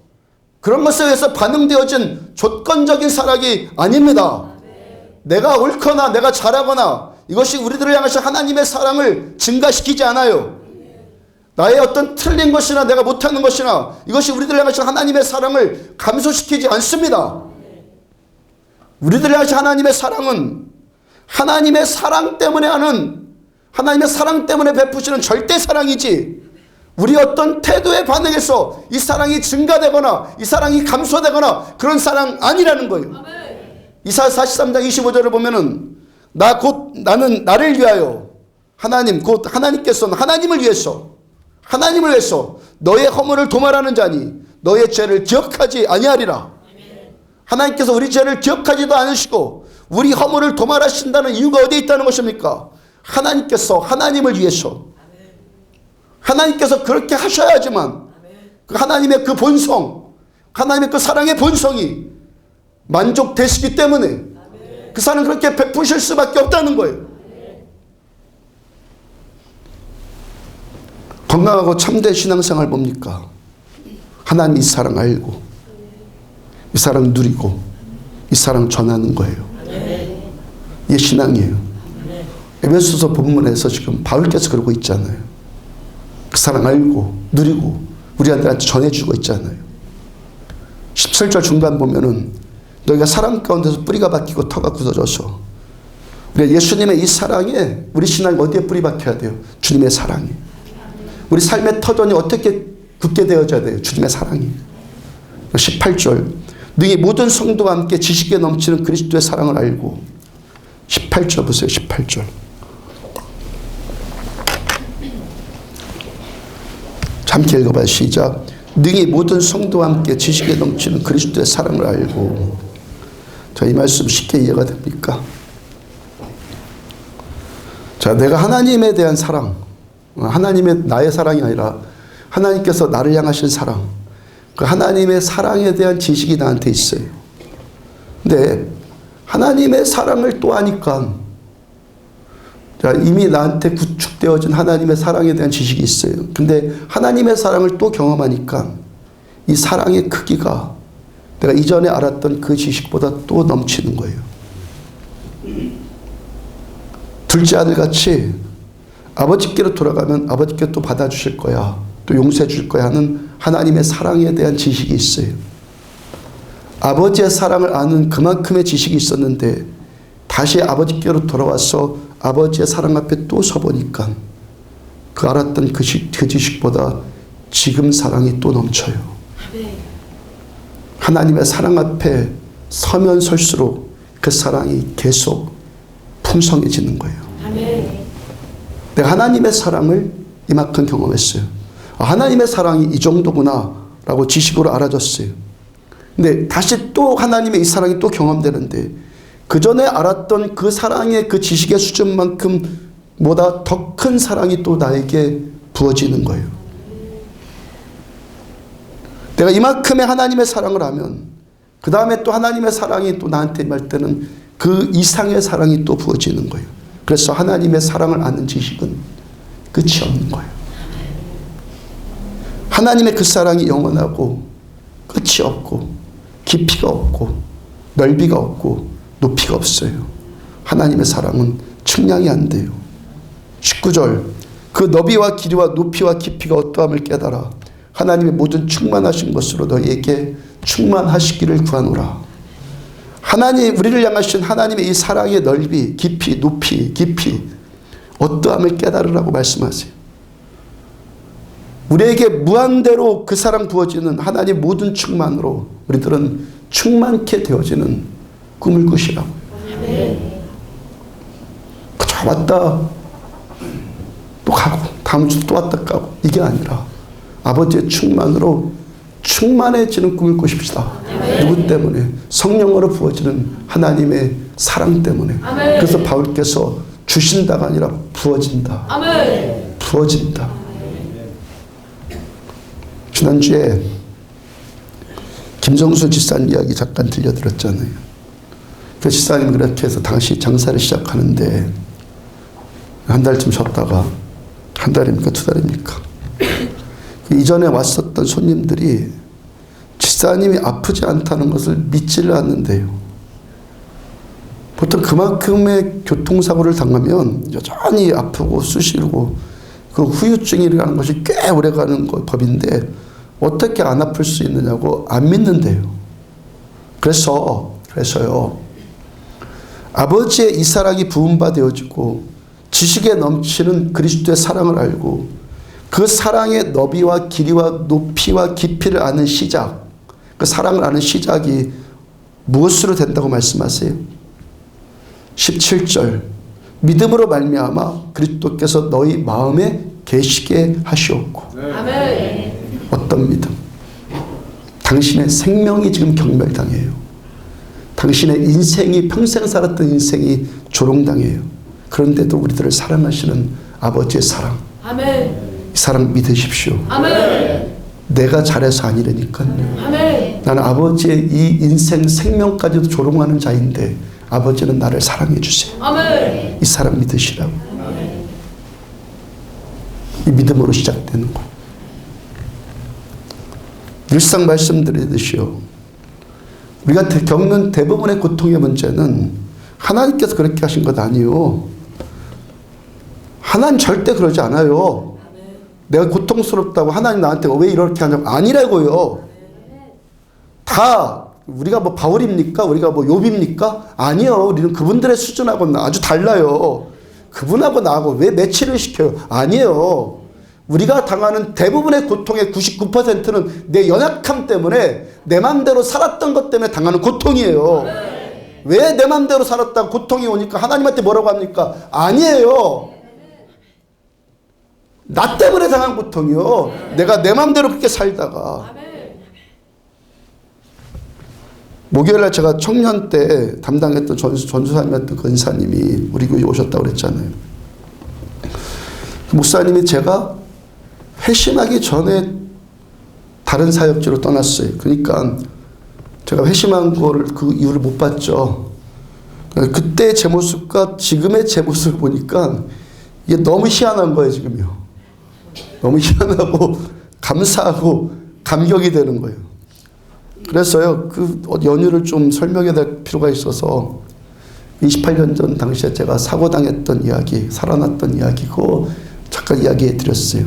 그런 것에 의해서 반응되어진 조건적인 사랑이 아닙니다. 내가 옳거나 내가 잘하거나 이것이 우리들을 향하신 하나님의 사랑을 증가시키지 않아요. 나의 어떤 틀린 것이나 내가 못하는 것이나 이것이 우리들을 향하신 하나님의 사랑을 감소시키지 않습니다. 우리들을 향하신 하나님의 사랑은 하나님의 사랑 때문에 하는 하나님의 사랑 때문에 베푸시는 절대 사랑이지 우리 어떤 태도에 반응해서 이 사랑이 증가되거나 이 사랑이 감소되거나 그런 사랑 아니라는 거예요. 이사야 43장 25절을 보면은 나는 나를 위하여 하나님 곧 하나님께서는 하나님을 위해서 너의 허물을 도말하는 자니 너의 죄를 기억하지 아니하리라. 하나님께서 우리 죄를 기억하지도 않으시고 우리 허물을 도말하신다는 이유가 어디에 있다는 것입니까? 하나님께서 하나님을 위해서 하나님께서 그렇게 하셔야지만 그 하나님의 그 본성 하나님의 그 사랑의 본성이 만족되시기 때문에 그 사랑은 그렇게 베푸실 수밖에 없다는 거예요. 건강하고 참된 신앙생활 뭡니까? 하나님 이 사랑 알고 이 사랑 누리고 이 사랑 전하는 거예요. 이게 신앙이에요. 에베소서 본문에서 지금 바울께서 그러고 있잖아요. 그 사랑 알고 누리고 우리한테 전해주고 있잖아요. 17절 중간 보면은 너희가 사랑 가운데서 뿌리가 박히고 터가 굳어져서 우리가 예수님의 이 사랑에 우리 신앙이 어디에 뿌리 박혀야 돼요? 주님의 사랑이. 우리 삶의 터전이 어떻게 굳게 되어져야 돼요? 주님의 사랑이. 18절 너희 모든 성도와 함께 지식에 넘치는 그리스도의 사랑을 알고 18절 보세요. 18절 함께 읽어봐요. 시작. 능히 모든 성도와 함께 지식에 넘치는 그리스도의 사랑을 알고. 자, 이 말씀 쉽게 이해가 됩니까? 자, 내가 하나님에 대한 사랑, 하나님의 나의 사랑이 아니라 하나님께서 나를 향하신 사랑, 그 하나님의 사랑에 대한 지식이 나한테 있어요. 근데 하나님의 사랑을 또 아니까 이미 나한테 구축되어진 하나님의 사랑에 대한 지식이 있어요. 근데 하나님의 사랑을 또 경험하니까 이 사랑의 크기가 내가 이전에 알았던 그 지식보다 또 넘치는 거예요. 둘째 아들같이 아버지께로 돌아가면 아버지께 또 받아주실 거야. 또 용서해 줄 거야 하는 하나님의 사랑에 대한 지식이 있어요. 아버지의 사랑을 아는 그만큼의 지식이 있었는데 다시 아버지께로 돌아와서 아버지의 사랑 앞에 또 서보니까 그 알았던 그 지식보다 지금 사랑이 또 넘쳐요. 하나님의 사랑 앞에 서면 설수록 그 사랑이 계속 풍성해지는 거예요. 내가 하나님의 사랑을 이만큼 경험했어요. 하나님의 사랑이 이 정도구나 라고 지식으로 알아졌어요. 근데 다시 또 하나님의 이 사랑이 또 경험되는데 그 전에 알았던 그 사랑의 그 지식의 수준만큼 보다 더 큰 사랑이 또 나에게 부어지는 거예요. 내가 이만큼의 하나님의 사랑을 하면 그 다음에 또 하나님의 사랑이 또 나한테 임할 때는 그 이상의 사랑이 또 부어지는 거예요. 그래서 하나님의 사랑을 아는 지식은 끝이 없는 거예요. 하나님의 그 사랑이 영원하고 끝이 없고 깊이가 없고 넓이가 없고 높이가 없어요. 하나님의 사랑은 측량이 안 돼요. 19절 그 너비와 길이와 높이와 깊이가 어떠함을 깨달아 하나님의 모든 충만하신 것으로 너희에게 충만하시기를 구하노라. 하나님 우리를 향하신 하나님의 이 사랑의 넓이 깊이 높이 깊이 어떠함을 깨달으라고 말씀하세요. 우리에게 무한대로 그 사랑 부어지는 하나님 모든 충만으로 우리들은 충만케 되어지는 꿈을 꾸시라고. 그저 왔다 또 가고 다음 주 또 왔다 가고 이게 아니라 아버지의 충만으로 충만해지는 꿈을 꾸십시다. 누구 때문에? 성령으로 부어지는 하나님의 사랑 때문에. 그래서 바울께서 주신다가 아니라 부어진다. 부어진다. 지난주에 김정수 집사님 이야기 잠깐 들려드렸잖아요. 그 집사님 그렇게 해서 당시 장사를 시작하는데 한 달쯤 쉬었다가 한 달입니까? 두 달입니까? 그 이전에 왔었던 손님들이 집사님이 아프지 않다는 것을 믿지를 않는데요. 보통 그만큼의 교통사고를 당하면 여전히 아프고 쑤시고 그 후유증이라는 것이 꽤 오래가는 법인데 어떻게 안 아플 수 있느냐고 안 믿는데요. 그래서요. 아버지의 이 사랑이 부음바 되어지고 지식에 넘치는 그리스도의 사랑을 알고 그 사랑의 너비와 길이와 높이와 깊이를 아는 시작, 그 사랑을 아는 시작이 무엇으로 된다고 말씀하세요? 17절 믿음으로 말미암아 그리스도께서 너희 마음에 계시게 하시옵고. 아멘. 어떤 믿음? 당신의 생명이 지금 경멸당해요. 당신의 인생이 평생 살았던 인생이 조롱당해요. 그런데도 우리들을 사랑하시는 아버지의 사랑. 아멘. 이 사랑 믿으십시오. 아멘. 내가 잘해서 아니라니까요. 아멘. 나는 아버지의 이 인생 생명까지도 조롱하는 자인데 아버지는 나를 사랑해 주세요. 아멘. 이 사랑 믿으시라고. 아멘. 이 믿음으로 시작되는 거예요. 늘상 말씀드리듯이요. 우리가 겪는 대부분의 고통의 문제는 하나님께서 그렇게 하신 것 아니에요. 하나님 절대 그러지 않아요. 내가 고통스럽다고 하나님 나한테 왜 이렇게 하냐고 아니라고요. 다 우리가 뭐 바울입니까? 우리가 뭐 욥입니까? 아니요. 우리는 그분들의 수준하고는 아주 달라요. 그분하고 나하고 왜 매치를 시켜요? 아니에요. 우리가 당하는 대부분의 고통의 99%는 내 연약함 때문에 내 맘대로 살았던 것 때문에 당하는 고통이에요. 왜 내 맘대로 살았다가 고통이 오니까 하나님한테 뭐라고 합니까? 아니에요. 나 때문에 당한 고통이요. 내가 내 맘대로 그렇게 살다가. 목요일날 제가 청년 때 담당했던 전수사님이었던 그 은사님이 우리 교회 오셨다고 그랬잖아요. 그 목사님이 제가 회심하기 전에 다른 사역지로 떠났어요. 그러니까 제가 회심한 거를 그 이유를 못 봤죠. 그때 제 모습과 지금의 제 모습을 보니까 이게 너무 희한한 거예요, 지금요. 너무 희한하고 감사하고 감격이 되는 거예요. 그래서요, 그 연유를 좀 설명해야 될 필요가 있어서 28년 전 당시에 제가 사고당했던 이야기, 살아났던 이야기고 잠깐 이야기해 드렸어요.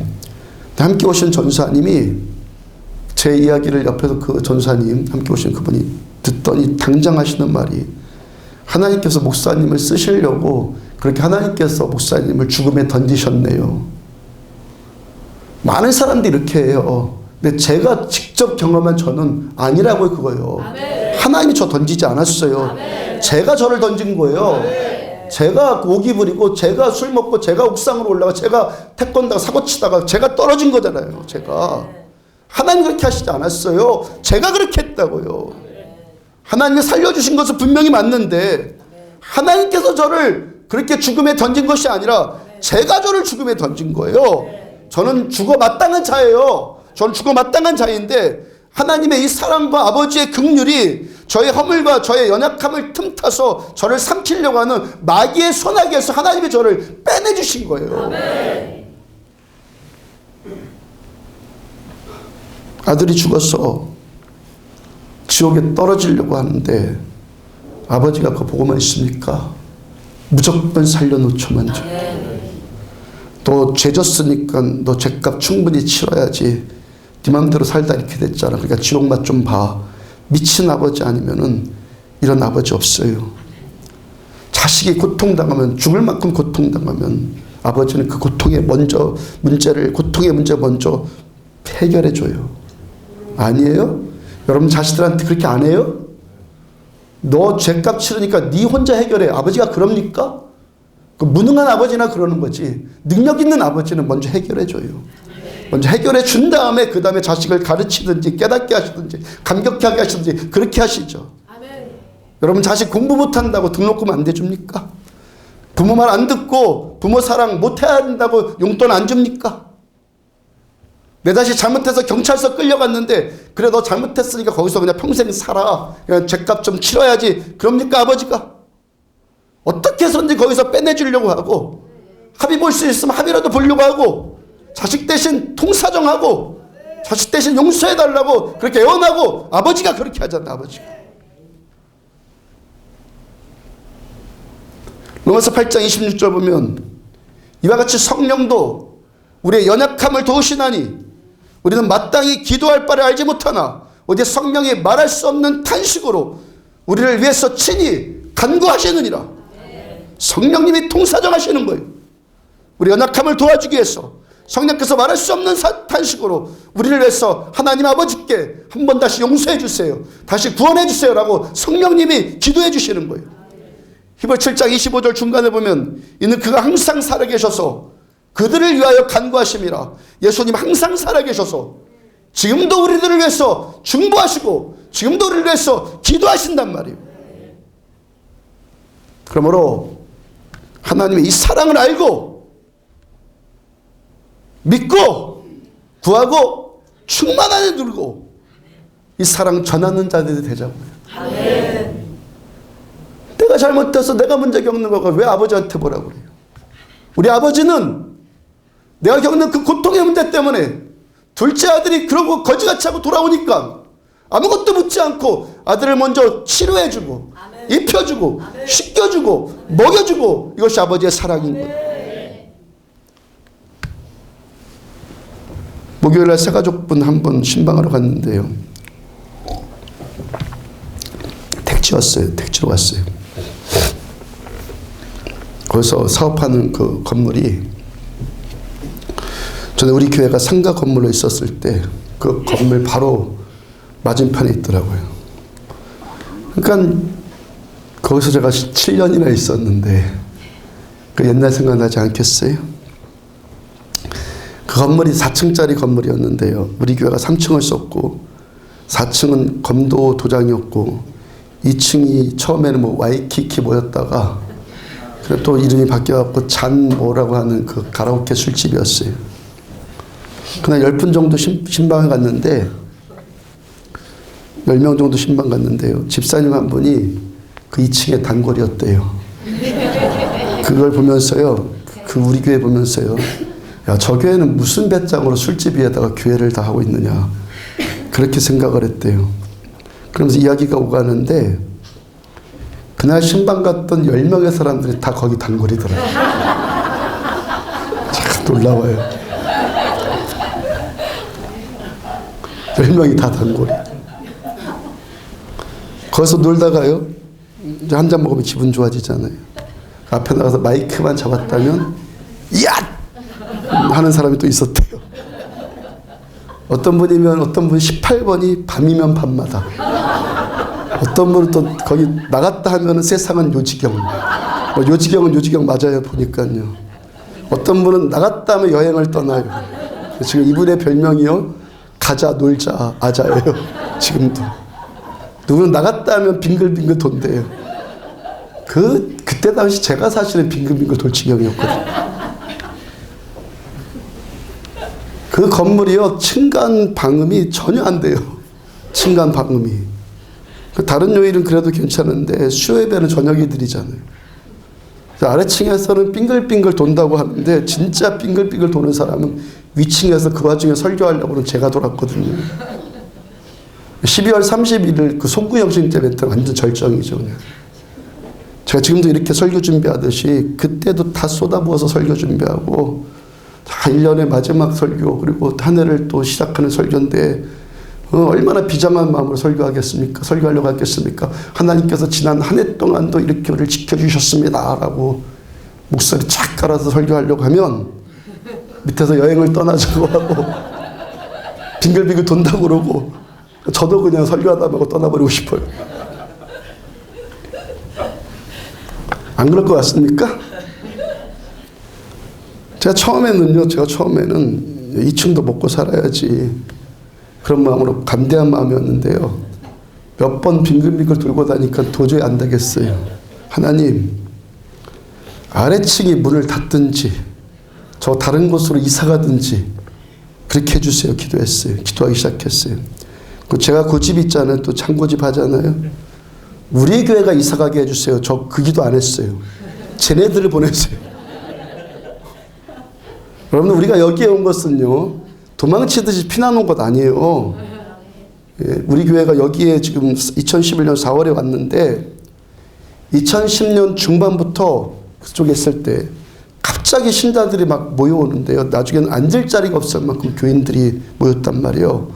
함께 오신 전사님이 제 이야기를 옆에서 그 전사님, 함께 오신 그분이 듣더니 당장 하시는 말이 하나님께서 목사님을 쓰시려고 그렇게 하나님께서 목사님을 죽음에 던지셨네요. 많은 사람들이 이렇게 해요. 근데 제가 직접 경험한 저는 아니라고요, 그거요. 하나님이 저 던지지 않았어요. 제가 저를 던진 거예요. 제가 고기 부리고, 제가 술 먹고, 제가 옥상으로 올라가, 제가 태권도가 사고 치다가 제가 떨어진 거잖아요. 제가. 하나님 그렇게 하시지 않았어요. 제가 그렇게 했다고요. 하나님이 살려주신 것은 분명히 맞는데 하나님께서 저를 그렇게 죽음에 던진 것이 아니라 제가 저를 죽음에 던진 거예요. 저는 죽어 마땅한 자예요. 저는 죽어 마땅한 자인데 하나님의 이 사랑과 아버지의 긍휼이 저의 허물과 저의 연약함을 틈타서 저를 삼키려고 하는 마귀의 손아귀에서 하나님이 저를 빼내주신 거예요. 아들이 죽어서 지옥에 떨어지려고 하는데 아버지가 그거 보고만 있습니까? 무조건 살려놓죠만. 너 죄졌으니까 너 죄값 충분히 치러야지. 네 맘대로 살다 이렇게 됐잖아. 그러니까 지옥맛 좀 봐. 미친 아버지 아니면은 이런 아버지 없어요. 자식이 고통당하면, 죽을 만큼 고통당하면 아버지는 그 고통의 고통의 문제 먼저 해결해 줘요. 아니에요? 여러분 자식들한테 그렇게 안 해요? 너 죄값 치르니까 네 혼자 해결해. 아버지가 그럽니까? 그 무능한 아버지나 그러는 거지. 능력 있는 아버지는 먼저 해결해 줘요. 먼저 해결해 준 다음에 그 다음에 자식을 가르치든지 깨닫게 하시든지 감격하게 하시든지 그렇게 하시죠. 아멘. 여러분 자식 공부 못한다고 등록금 안 대줍니까? 부모 말 안 듣고 부모 사랑 못해야 한다고 용돈 안 줍니까? 내 자식 잘못해서 경찰서 끌려갔는데 그래 너 잘못했으니까 거기서 그냥 평생 살아. 그냥 죄값 좀 치러야지. 그럽니까 아버지가? 어떻게 해서든지 거기서 빼내주려고 하고 합의 볼 수 있으면 합의라도 보려고 하고 자식 대신 통사정하고 자식 대신 용서해달라고 그렇게 애원하고 아버지가 그렇게 하잖아. 아버지가. 로마서 8장 26절 보면 이와 같이 성령도 우리의 연약함을 도우시나니 우리는 마땅히 기도할 바를 알지 못하나 어디 성령이 말할 수 없는 탄식으로 우리를 위해서 친히 간구하시느니라. 성령님이 통사정하시는 거예요. 우리 연약함을 도와주기 위해서 성령께서 말할 수 없는 탄식으로 우리를 위해서 하나님 아버지께 한 번 다시 용서해 주세요. 다시 구원해 주세요. 라고 성령님이 기도해 주시는 거예요. 히브리 7장 25절 중간에 보면 이는 그가 항상 살아계셔서 그들을 위하여 간구하심이라. 예수님 항상 살아계셔서 지금도 우리들을 위해서 중보하시고 지금도 우리를 위해서 기도하신단 말이에요. 그러므로 하나님의 이 사랑을 알고 믿고 구하고 충만 안에 누리고 이 사랑 전하는 자들이 되자고요. 아멘. 내가 잘못해서 내가 문제 겪는 거가 왜 아버지한테 뭐라고 그래요? 우리 아버지는 내가 겪는 그 고통의 문제 때문에 둘째 아들이 그러고 거지같이 하고 돌아오니까 아무것도 묻지 않고 아들을 먼저 치료해주고 입혀주고 씻겨주고 먹여주고 이것이 아버지의 사랑인 거예요. 목요일날 새가족분 한 번 신방하러 갔는데요. 택지로 갔어요. 거기서 사업하는 그 건물이 전에 우리 교회가 상가 건물로 있었을 때 그 건물 바로 맞은편에 있더라고요. 그러니까 거기서 제가 7년이나 있었는데 그 옛날 생각나지 않겠어요? 그 건물이 4층짜리 건물이었는데요. 우리 교회가 3층을 썼고 4층은 검도 도장이었고 2층이 처음에는 뭐 와이키키 모였다가 그리고 또 이름이 바뀌어갖고 잔 뭐라고 하는 그 가라오케 술집이었어요. 그날 10분 정도 신방을 갔는데 10명 정도 신방 갔는데요. 집사님 한 분이 그 2층에 단골이었대요. 그걸 보면서요. 그 우리 교회 보면서요. 야, 저 교회는 무슨 배짱으로 술집 위에다가 교회를 다 하고 있느냐. 그렇게 생각을 했대요. 그러면서 이야기가 오가는데 그날 신방 갔던 10명의 사람들이 다 거기 단골이더라고요. 참 놀라워요. 10명이 다 단골이. 거기서 놀다가요. 이제 한 잔 먹으면 기분 좋아지잖아요. 앞에 나가서 마이크만 잡았다면 야! 하는 사람이 또 있었대요. 어떤 분 18번이 밤이면 밤마다. 어떤 분은 또 거기 나갔다 하면은 세상은 요지경. 요지경은 요지경 맞아요, 보니까요. 어떤 분은 나갔다 하면 여행을 떠나요. 지금 이분의 별명이요. 가자, 놀자, 아자예요. 지금도. 누구는 나갔다 하면 빙글빙글 돈대요. 그때 당시 제가 사실은 빙글빙글 돌 지경이었거든요. 그 건물이요, 층간 방음이 전혀 안 돼요. 층간 방음이. 다른 요일은 그래도 괜찮은데 수요예배는 저녁에 드리잖아요. 아래층에서는 빙글빙글 돈다고 하는데 진짜 빙글빙글 도는 사람은 위층에서 그 와중에 설교하려고는 제가 돌았거든요. 12월 31일 그 송구영 신 때 멘트 완전 절정이죠. 그냥. 제가 지금도 이렇게 설교 준비하듯이 그때도 다 쏟아부어서 설교 준비하고 다 1년의 마지막 설교 그리고 한 해를 또 시작하는 설교인데 얼마나 비장한 마음으로 설교하려고 하겠습니까? 하나님께서 지난 한 해 동안도 이렇게 우리를 지켜주셨습니다 라고 목소리 착 깔아서 설교하려고 하면 밑에서 여행을 떠나자고 하고 빙글빙글 돈다고 그러고 저도 그냥 설교하다 말고 떠나버리고 싶어요. 안 그럴 것 같습니까? 제가 처음에는 2층도 먹고 살아야지 그런 마음으로 간대한 마음이었는데요. 몇 번 빙글빙글 돌고 다니까 도저히 안 되겠어요. 하나님, 아래층이 문을 닫든지 저 다른 곳으로 이사 가든지 그렇게 해주세요. 기도하기 시작했어요. 제가 그 집 있잖아요. 또 창고집 하잖아요. 우리 교회가 이사 가게 해주세요. 저 그 기도 안 했어요. 쟤네들을 보냈어요. 여러분, 우리가 여기에 온 것은요, 도망치듯이 피난 온 것 아니에요. 예, 우리 교회가 여기에 지금 2011년 4월에 왔는데 2010년 중반부터 그쪽에 있을 때 갑자기 신자들이 막 모여오는데요. 나중에는 앉을 자리가 없을 만큼 교인들이 모였단 말이에요.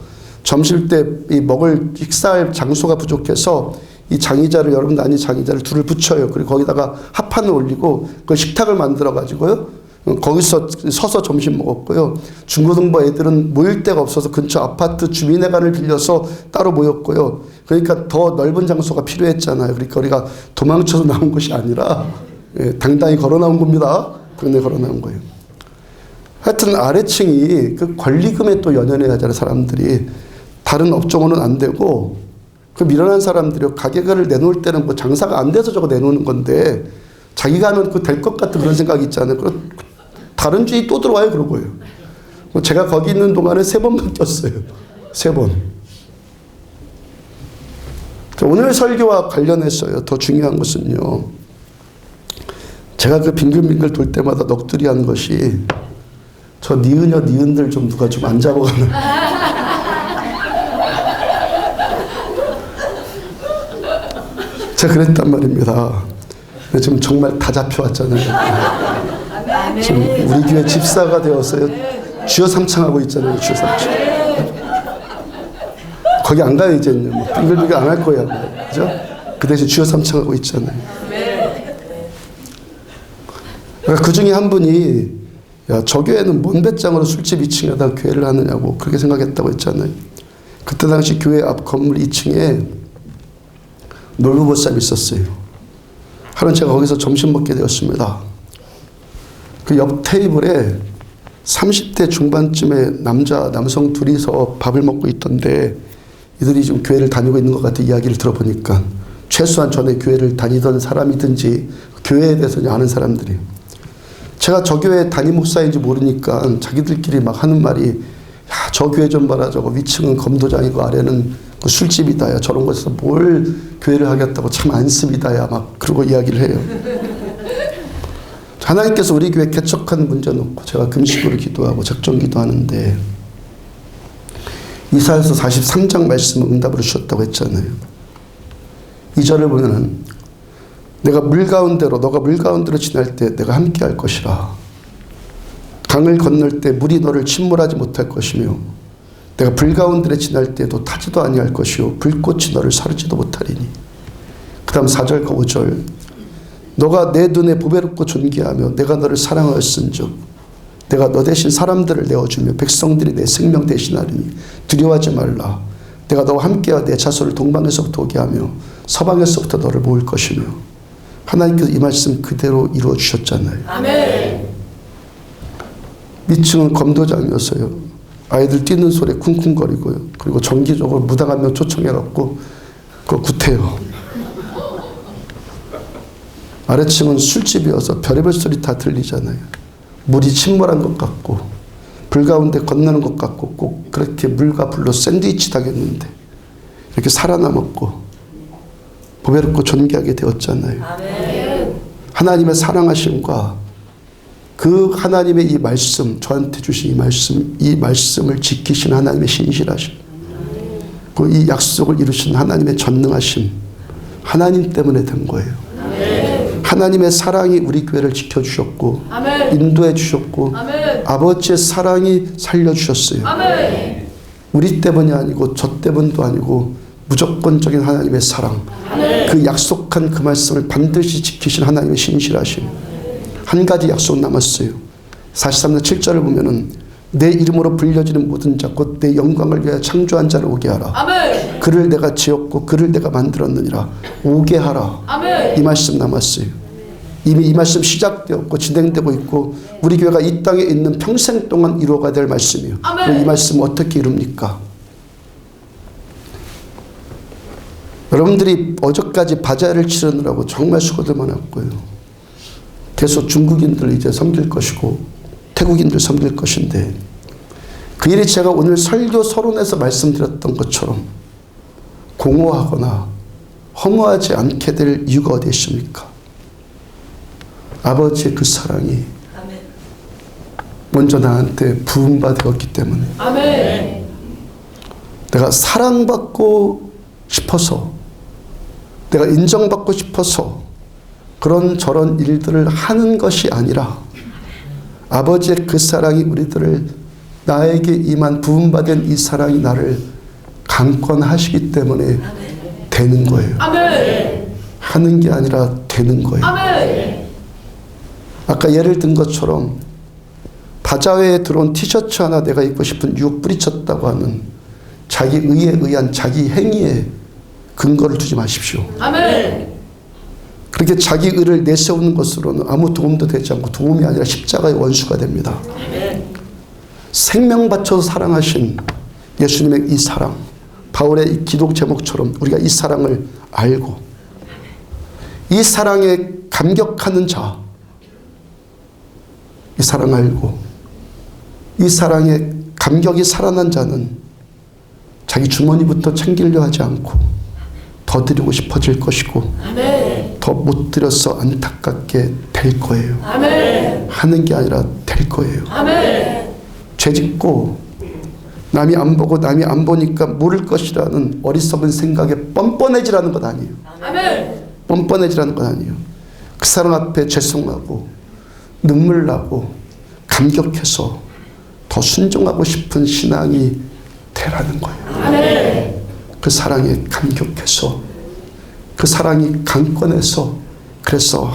점심 때 이 먹을 식사할 장소가 부족해서 이 장의자를 여러분 아닌 장의자를 둘을 붙여요. 그리고 거기다가 합판을 올리고 그 식탁을 만들어 가지고요. 거기서 서서 점심 먹었고요. 중고등부 애들은 모일 데가 없어서 근처 아파트 주민회관을 빌려서 따로 모였고요. 그러니까 더 넓은 장소가 필요했잖아요. 그러니까 우리가 도망쳐서 나온 것이 아니라 당당히 걸어 나온 겁니다. 당당히 걸어 나온 거예요. 하여튼 아래층이 그 권리금에 또 연연해야 하잖아요. 사람들이. 다른 업종으로는 안 되고 그 밀어난 사람들이 가게를 내놓을 때는 뭐 장사가 안 돼서 저거 내놓는 건데 자기가 하면 그 될 것 같은 그런 생각이 있잖아요. 다른 주의 또 들어와요. 그러고요. 제가 거기 있는 동안에 3번 바뀌었어요. 3번. 오늘 설교와 관련해서요. 더 중요한 것은요. 제가 그 빙글빙글 돌 때마다 넋두리 한 것이 저 니은여 니은들 좀 누가 좀 안 잡아가나. 제가 그랬단 말입니다. 지금 정말 다 잡혀왔잖아요. 지금 우리 교회 집사가 되었어요. 주여 삼창하고 있잖아요. 주여 삼창. 거기 안 가요 이제는. 뭐 빙글빙글 안 할 거야. 그죠? 그 대신 주여 삼창하고 있잖아요. 그러니까 그 중에 한 분이 야, 저 교회는 뭔 배짱으로 술집 2층에다 교회를 하느냐고 그렇게 생각했다고 했잖아요. 그때 당시 교회 앞 건물 2층에 놀부보쌈이 있었어요. 하루는 제가 거기서 점심 먹게 되었습니다. 그 옆 테이블에 30대 중반쯤의 남성 둘이서 밥을 먹고 있던데 이들이 지금 교회를 다니고 있는 것 같은 이야기를 들어보니까 최소한 전에 교회를 다니던 사람이든지 교회에 대해서 아는 사람들이 제가 저 교회 담임 목사인지 모르니까 자기들끼리 막 하는 말이 야, 저 교회 좀 봐라. 저거 위층은 검도장이고 아래는 그 술집이다. 야, 저런 곳에서 뭘 교회를 하겠다고 참 안습이다. 야, 막 그러고 이야기를 해요. 하나님께서 우리 교회 개척하는 문제 놓고 제가 금식으로 기도하고 작정 기도하는데 이사야서 43장 말씀을 응답으로 주셨다고 했잖아요. 2절을 보면은 내가 물 가운데로 너가 물 가운데로 지날 때 내가 함께 할 것이라. 강을 건널 때 물이 너를 침몰하지 못할 것이며 내가 불 가운데로 지날 때도 타지도 아니할 것이요 불꽃이 너를 사르지도 못하리니. 그 다음 4절과 5절 너가 내 눈에 보배롭고 존귀하며 내가 너를 사랑하였은즉 내가 너 대신 사람들을 내어주며 백성들이 내 생명 대신하리니 두려워하지 말라. 내가 너와 함께하여 내 자손을 동방에서부터 오게 하며 서방에서부터 너를 모을 것이며. 하나님께서 이 말씀 그대로 이루어 주셨잖아요. 아멘. 위층은 검도장이었어요. 아이들 뛰는 소리에 쿵쿵거리고요. 그리고 정기적으로 무당 한 명 초청해갖고 그거 구태요. 아래층은 술집이어서 별의별 소리 다 들리잖아요. 물이 침몰한 것 같고 불 가운데 건너는 것 같고 꼭 그렇게 물과 불로 샌드위치 당했는데 이렇게 살아남았고 보배롭고 존귀하게 되었잖아요. 아멘. 하나님의 사랑하심과 그 하나님의 이 말씀, 저한테 주신 이 말씀을 지키신 하나님의 신실하심, 그 이 약속을 이루신 하나님의 전능하심, 하나님 때문에 된 거예요. 아멘. 하나님의 사랑이 우리 교회를 지켜주셨고, 아멘. 인도해 주셨고, 아멘. 아버지의 사랑이 살려주셨어요. 아멘. 우리 때문이 아니고 저 때문도 아니고 무조건적인 하나님의 사랑, 그 약속한 그 말씀을 반드시 지키신 하나님의 신실하심. 한 가지 약속 남았어요. 43장 7절을 보면은 내 이름으로 불려지는 모든 자 곧 내 영광을 위하여 창조한 자를 오게 하라. 아멘. 그를 내가 지었고 그를 내가 만들었느니라. 오게 하라. 아멘. 이 말씀 남았어요. 이미 이 말씀 시작되었고 진행되고 있고 우리 교회가 이 땅에 있는 평생 동안 이루어가야 될 말씀이에요. 그럼 이 말씀 어떻게 이룹니까? 여러분들이 어저까지 바자회를 치르느라고 정말 수고들 많았고요. 계속 중국인들 이제 섬길 것이고 태국인들 섬길 것인데 그 일이 제가 오늘 설교 서론에서 말씀드렸던 것처럼 공허하거나 허무하지 않게 될 이유가 어디 있습니까? 아버지의 그 사랑이 먼저 나한테 부음바 되었기 때문에 아멘. 내가 사랑받고 싶어서 내가 인정받고 싶어서 그런 저런 일들을 하는 것이 아니라 아버지의 그 사랑이 우리들을 나에게 임한 부음받은 이 사랑이 나를 강권하시기 때문에 되는 거예요. 아멘. 하는 게 아니라 되는 거예요. 아멘. 아까 예를 든 것처럼 바자회에 들어온 티셔츠 하나 내가 입고 싶은 유혹 뿌리쳤다고 하는 자기 의에 의한 자기 행위에 근거를 두지 마십시오. 아멘. 그렇게 자기 의를 내세우는 것으로는 아무 도움도 되지 않고 도움이 아니라 십자가의 원수가 됩니다. 아멘. 생명 바쳐서 사랑하신 예수님의 이 사랑, 바울의 이 기도 제목처럼 우리가 이 사랑을 알고 이 사랑에 감격하는 자, 이 사랑 알고 이 사랑에 감격이 살아난 자는 자기 주머니부터 챙기려 하지 않고 더 드리고 싶어질 것이고 아멘. 더 못 드려서 안타깝게 될 거예요. 아멘. 하는 게 아니라 될 거예요. 아멘. 죄짓고 남이 안 보고 남이 안 보니까 모를 것이라는 어리석은 생각에 뻔뻔해지라는 것 아니에요. 아멘. 뻔뻔해지라는 것 아니에요. 그 사람 앞에 죄송하고 눈물 나고 감격해서 더 순종하고 싶은 신앙이 되라는 거예요. 아멘. 그 사랑에 감격해서 그 사랑이 강권해서 그래서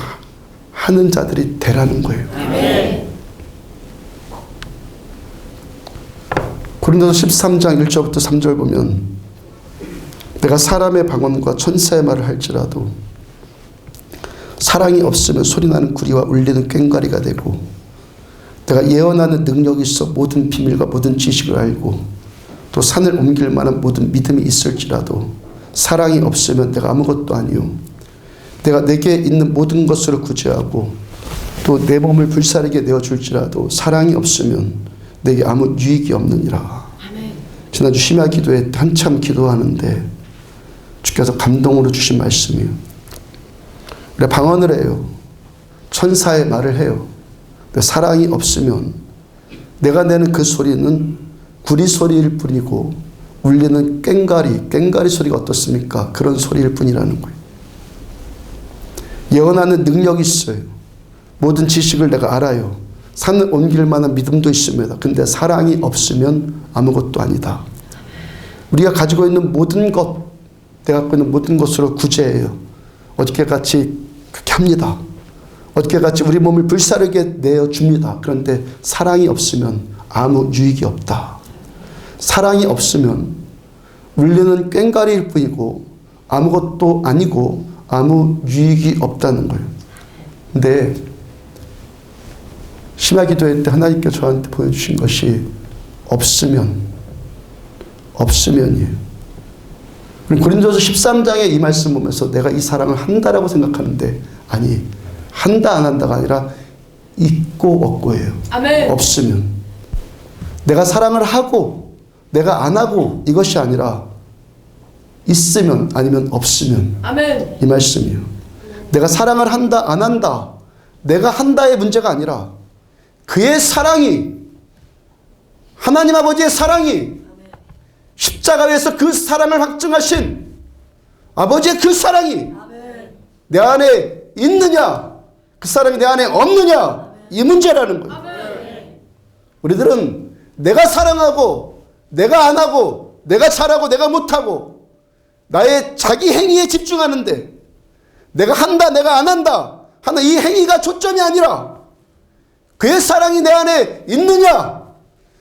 하는 자들이 되라는 거예요. 아멘. 고린도서 13장 1절부터 3절 보면 내가 사람의 방언과 천사의 말을 할지라도 사랑이 없으면 소리나는 구리와 울리는 꽹과리가 되고 내가 예언하는 능력이 있어 모든 비밀과 모든 지식을 알고 또 산을 옮길 만한 모든 믿음이 있을지라도 사랑이 없으면 내가 아무것도 아니요 내가 내게 있는 모든 것으로 구제하고 또 내 몸을 불사르게 내어줄지라도 사랑이 없으면 내게 아무 유익이 없느니라. 아멘. 지난주 심야 기도에 한참 기도하는데 주께서 감동으로 주신 말씀이에요. 우리가 방언을 해요. 천사의 말을 해요. 근데 사랑이 없으면 내가 내는 그 소리는 구리 소리일 뿐이고 울리는 꽹과리 소리가 어떻습니까? 그런 소리일 뿐이라는 거예요. 예언하는 능력이 있어요. 모든 지식을 내가 알아요. 산을 옮길 만한 믿음도 있습니다. 근데 사랑이 없으면 아무것도 아니다. 우리가 가지고 있는 모든 것, 내가 갖고 있는 모든 것으로 구제해요. 어저께 같이 그렇게 합니다. 어저께 같이 우리 몸을 불사르게 내어줍니다. 그런데 사랑이 없으면 아무 유익이 없다. 사랑이 없으면 울리는 꽹과리일 뿐이고 아무것도 아니고 아무 유익이 없다는 거예요. 근데 심야 기도회 때 하나님께 저한테 보여주신 것이 없으면이에요. 고린도서 13장에 이 말씀 보면서 내가 이 사랑을 한다라고 생각하는데 아니 한다 안 한다가 아니라 있고 없고예요. 아멘. 없으면 내가 사랑을 하고 내가 안 하고 이것이 아니라 있으면 아니면 없으면 아멘. 이 말씀이에요. 내가 사랑을 한다 안 한다 내가 한다의 문제가 아니라 그의 사랑이 하나님 아버지의 사랑이 십자가에서 그 사랑을 확증하신 아버지의 그 사랑이 내 안에 있느냐 그 사랑이 내 안에 없느냐 이 문제라는 거예요. 우리들은 내가 사랑하고 내가 안 하고 내가 잘하고 내가 못하고 나의 자기 행위에 집중하는데 내가 한다 내가 안 한다 하는 이 행위가 초점이 아니라 그의 사랑이 내 안에 있느냐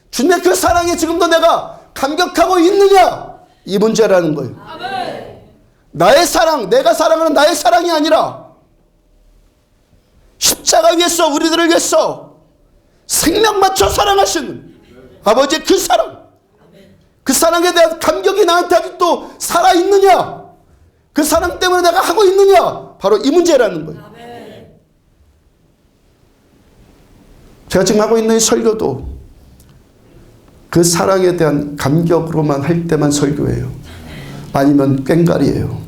주님의 그 사랑에 지금도 내가 감격하고 있느냐 이 문제라는 거예요. 아멘. 나의 사랑 내가 사랑하는 나의 사랑이 아니라 십자가 위에서 우리들을 위해서 생명 바쳐 사랑하시는 아버지의 그 사랑 그 사랑에 대한 감격이 나한테 아직도 살아있느냐 그 사랑 때문에 내가 하고 있느냐 바로 이 문제라는 거예요. 제가 지금 하고 있는 이 설교도 그 사랑에 대한 감격으로만 할 때만 설교예요. 아니면 꽹과리예요.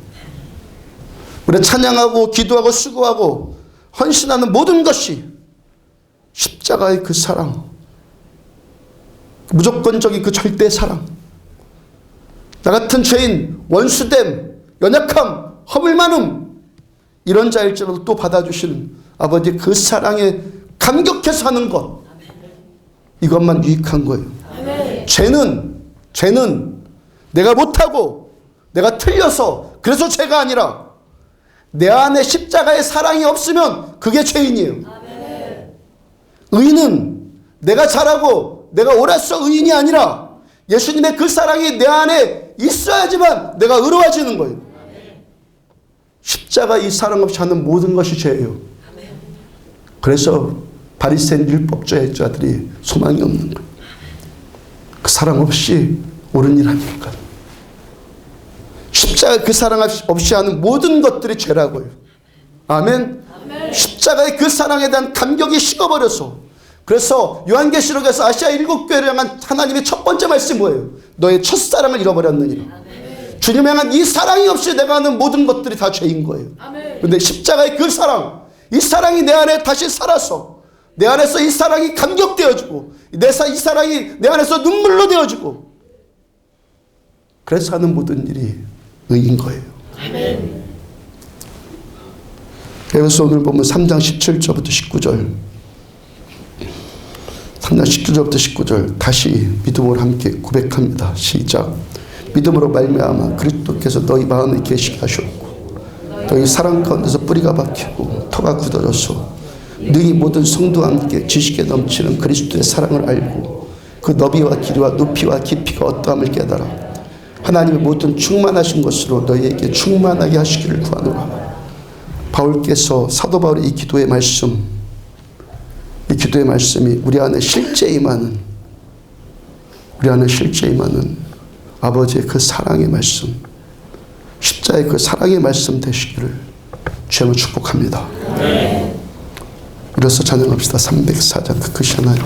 우리가 찬양하고 기도하고 수고하고 헌신하는 모든 것이 십자가의 그 사랑 무조건적인 그 절대 사랑 나 같은 죄인 원수됨 연약함 허물만음 이런 자일지라도 또 받아주시는 아버지의 그 사랑에 감격해서 하는 것 이것만 유익한 거예요. 죄는 내가 못하고 내가 틀려서 그래서 죄가 아니라 내 안에 십자가의 사랑이 없으면 그게 죄인이에요. 의는 내가 잘하고 내가 옳아서 의인이 아니라 예수님의 그 사랑이 내 안에 있어야지만 내가 의로워지는 거예요. 십자가 이 사랑 없이 하는 모든 것이 죄예요. 그래서 바리새인 율법주의자들이 소망이 없는 거예요. 그 사랑 없이 옳은 일 하니까. 십자가 그 사랑 없이 하는 모든 것들이 죄라고요. 아멘. 십자가의 그 사랑에 대한 감격이 식어버려서 그래서 요한계시록에서 아시아 7교회를 향한 하나님의 첫 번째 말씀이 뭐예요? 너의 첫사랑을 잃어버렸느니라. 주님을 향한 이 사랑이 없이 내가 하는 모든 것들이 다 죄인 거예요. 그런데 십자가의 그 사랑 이 사랑이 내 안에 다시 살아서 내 안에서 이 사랑이 감격되어지고 이 사랑이 내 안에서 눈물로 되어지고 그래서 하는 모든 일이 의인 거예요. 그래서 오늘 보면 3장 17절부터 19절 3장 19절부터 19절 다시 믿음으로 함께 고백합니다. 시작. 믿음으로 말미암아 그리스도께서 너희 마음에 계시게 하셨고 너희 사랑 가운데서 뿌리가 박히고 터가 굳어져서 너희 모든 성도와 함께 지식에 넘치는 그리스도의 사랑을 알고 그 너비와 길이와 높이와 깊이가 어떠함을 깨달아 하나님의 모든 충만하신 것으로 너희에게 충만하게 하시기를 구하노라. 바울께서 사도 바울의 이 기도의 말씀이 우리 안에 실제 임하는 아버지의 그 사랑의 말씀, 십자의 그 사랑의 말씀 되시기를 주님을 축복합니다. 이로써 찬양합시다. 304장 크시나요?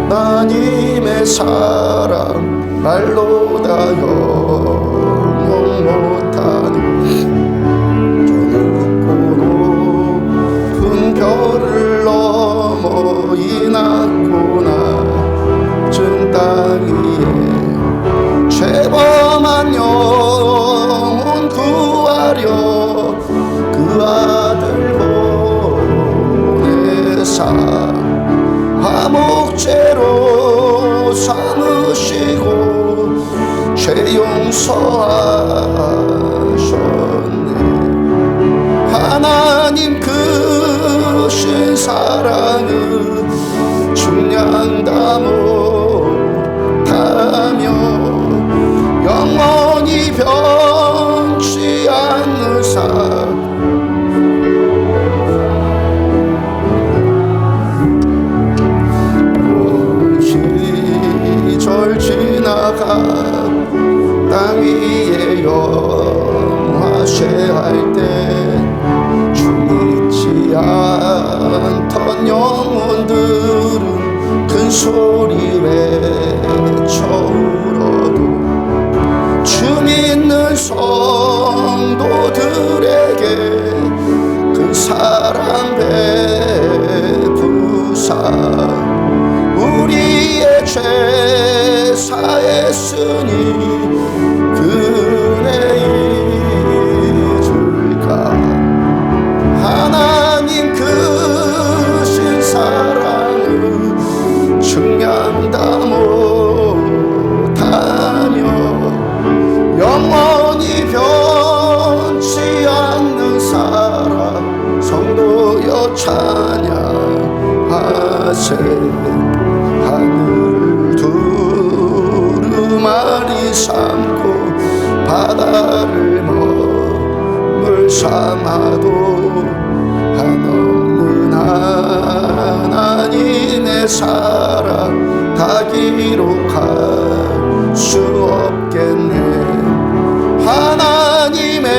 하나님의 사랑 말로 다 형용 못하는 저 높고 높은 별을 넘어 이 낮고 낮은 땅 위에 죄범한 영혼 구하려 그 아들 보내사 화목제로 삼으시고 죄 용서하셨네. 하나님 크신 사랑은 중량다 못하며 영원히 변치 않는 사랑 지나가 땅 위에 영화쇠할 때 주 믿지 않던 영혼들은 큰 소리 외쳐 울어도 주 믿는 성도들에게 큰 사랑 베푸사 우리의 죄 사했으니 그네 잊을까. 하나님 크신 사랑을 측량 다 못하며 영원히 변치 않는 사랑 성도여 찬양하세. 하늘을 두루마리 삼고 바다를 먹물 삼아도 한없는 하나님의 사랑 다 기록할 수 없겠네. 하나님의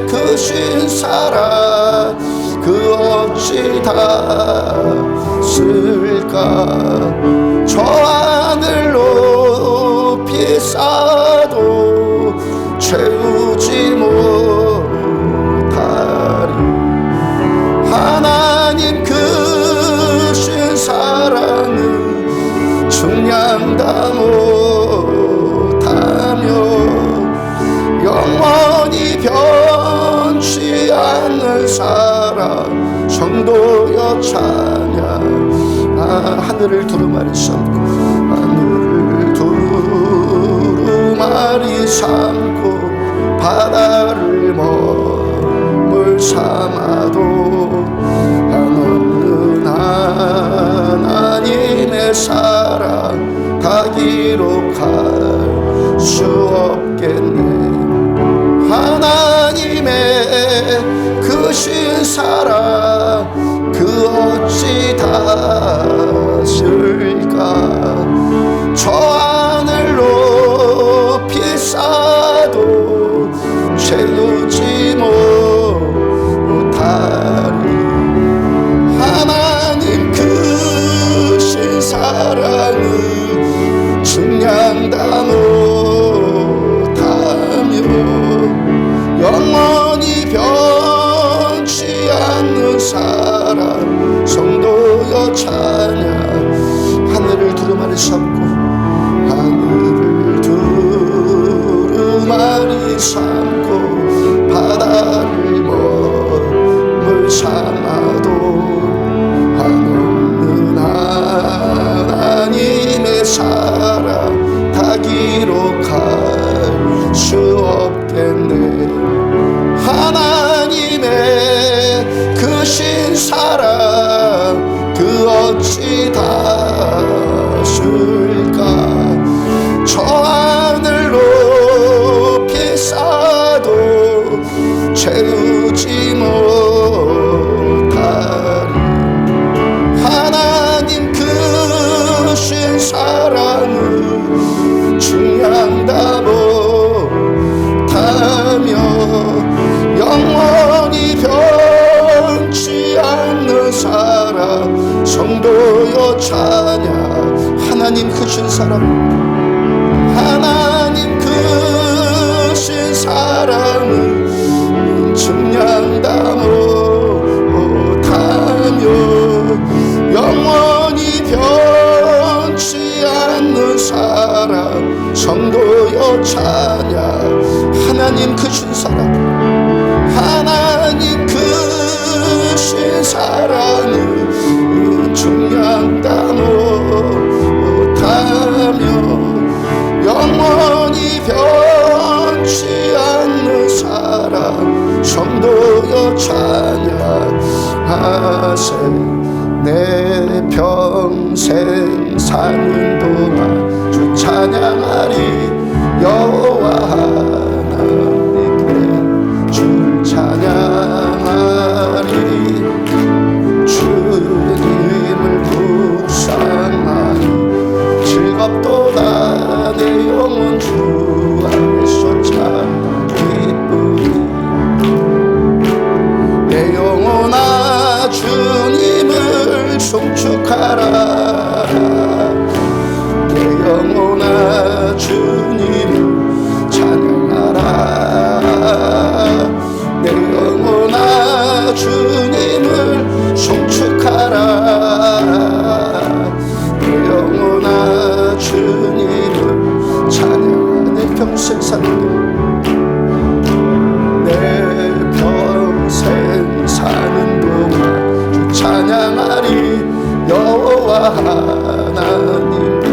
크신 사랑 그 어찌 다 쓸까. 저 하늘 높이 쌓아도 채우지 못하리. 하나님 크신 사랑은 중량 다 못하며 영원히 변치 않는 사랑 성도여 찬양. 하늘을 두루마리 삼고 하늘을 두루마리 삼고 바다를 먹물 삼아도 한없는 하나님의 사랑 다 기록할 수 없겠네. 하나님의 크신 사랑 그 어찌 다 쓸까. 저 하늘 높이 쌓아도 채우지 못하리. 하나님 크신 사랑은 측량 다 못하며 영원히 변치 않는 사랑 성도여 찬양. 하나님 크신 사랑, 하나님 크신 사랑을 중량다 못하며 영원히 변치 않는 사랑 성도여 찬양하세. 내 평생 사는 동안 주 찬양하리. 여호와 하나님께 주 찬양하리. 주님을 묵상하리. 즐겁도다 내 영혼 주 안에서 참 기쁘리. 내 영혼아 주님을 송축하라. 내 영혼아 주님을 찬양하라. 내 영혼아 주님을 송축하라. 내 영혼아 주님을 찬양하라. 내 평생 사는 내 평생 사는 동안 주 찬양하리. 여호와 하나님께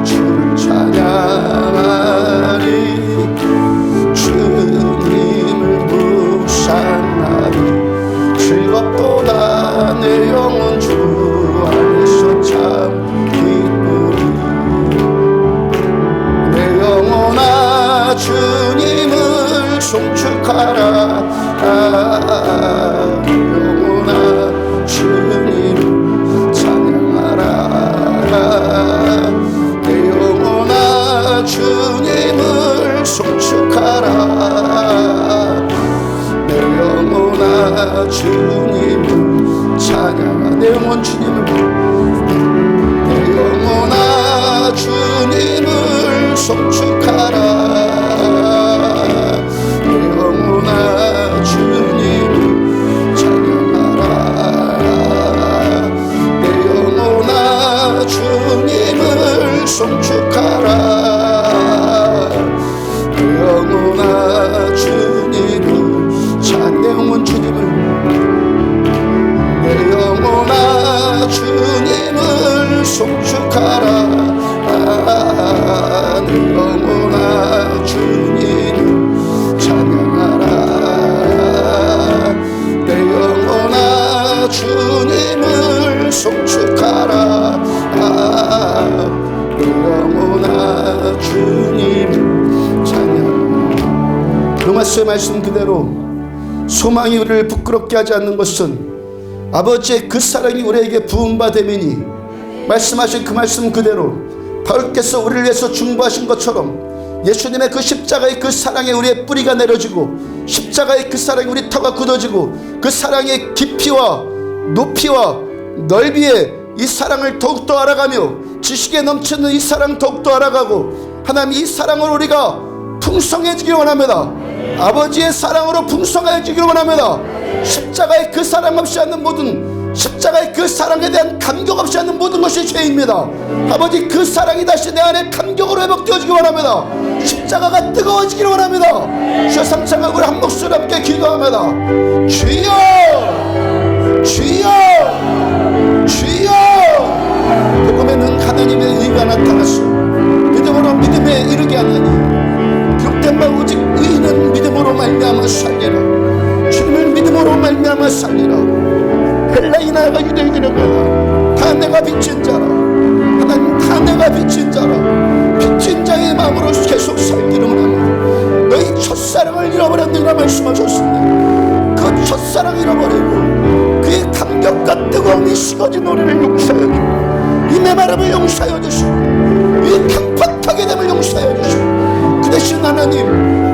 주를 찬양하리. 주님을 묵상하리. 즐겁도다 내 영혼 주 안에서 참 기쁘리. 내 영혼아 주님을 송축하라. 내 영혼아 주님을 찬양하라. 내 영혼아 주님을 송축하라. 내 영혼아 주님을 찬양하라. 내 영혼 주님을, 내 영혼아 주님을 송축하라. 내 영혼아 주님을 찬양하라. 내 영혼아 주님을 송축하라. 내 영혼아 주님을 찬양. 내 영혼 주님을, 내 영혼아 주님을 송축하라. 내 영혼아 주님을 찬양하라. 내 영혼아 주님을 송축하라. 내 영혼아 주님을 찬양. 로마서의 말씀 그대로 소망이 우리를 부끄럽게 하지 않는 것은 아버지의 그 사랑이 우리에게 부음받음이니, 말씀하신 그 말씀 그대로 바울께서 우리를 위해서 중보하신 것처럼 예수님의 그 십자가의 그 사랑에 우리의 뿌리가 내려지고, 십자가의 그 사랑에 우리 터가 굳어지고, 그 사랑의 깊이와 높이와 넓이에 이 사랑을 더욱더 알아가며 지식에 넘치는 이 사랑 더욱더 알아가고, 하나님 이 사랑으로 우리가 풍성해지기 원합니다. 아버지의 사랑으로 풍성해지기 원합니다. 십자가의 그 사랑 없이 하는 모든, 십자가의 그 사랑에 대한 감격 없이 하는 모든 것이 죄입니다. 아버지 그 사랑이 다시 내 안에 감격으로 회복되어지기 원합니다. 십자가가 뜨거워지기를 원합니다. 주여 삼창을 우리 한 목소리 함께 기도합니다. 주여 주여 주여. 복음에는 하나님의 의가 나타났소. 믿음으로 믿음에 이르게 하나니 기록된 바 오직 의인은 믿음으로 말미암아 살리라. 주님을 믿음으로 말미암아 살리라. 헬라이나가 유대인이라가 다 내가 빚진 자라. 하나님 다 내가 빚진 자라. 빚진 자의 마음으로 계속 살기를 원하며 너희 첫사랑을 잃어버렸느니라 말씀하셨습니다. 그 첫사랑 잃어버리고 그의 감격과 뜨거움이 식어진 우리를 용서하여 주시고, 이 메마름을 용서하여 주시고, 이 강팍하게 됨을 용서하여 주시고, 그 대신 하나님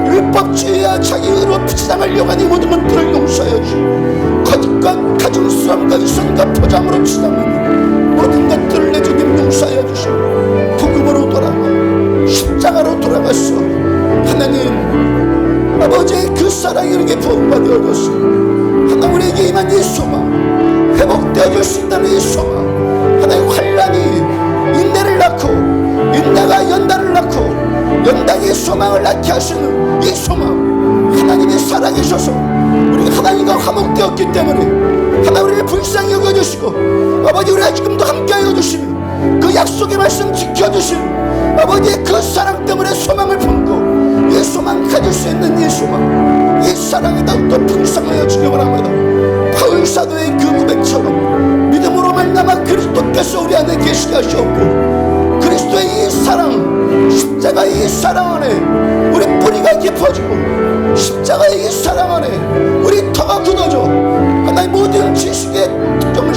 율법주의와 자기 의로 치장하려고 하는 모든 것들을 용서하여 주시고, 거짓과 가증스러움과 이선과 포장으로 치장하는 모든 것들을 내 주님 용서하여 주시고, 복음으로 돌아가 십자가로 돌아갔어. 하나님 아버지의 그 사랑이 우리에게 부음받아졌어. 하나님 우리에게 임한 이 소망, 회복되어질 수 있다는 이 소망, 하나님 환란이 인내를 낳고, 인내가 연단을 낳고, 연단의 소망을 낳게 하시는 이 소망, 하나님의 사랑이셔서 우리가 하나님과 화목되었기 때문에 하나님 우리를 불쌍히 여겨주시고 아버지 우리가 지금도 함께하여 주시며 그 약속의 말씀 지켜주시는 아버지의 그 사랑 때문에 소망을 품고 이 소망 가질 수 있는 이 소망, 이 사랑이 더욱더 풍성하여 주기 원합니다. 바울 사도의 그 고백처럼 믿음으로 말미암아 그리스도께서 우리 안에 계시게 하시옵고 그리스도의 이 사랑, 십자가의 이 사랑 안에 우리 뿌리가 깊어지고 십자가의 이 사랑 안에 우리 터가 굳어져 하나님 모든 지식에 점을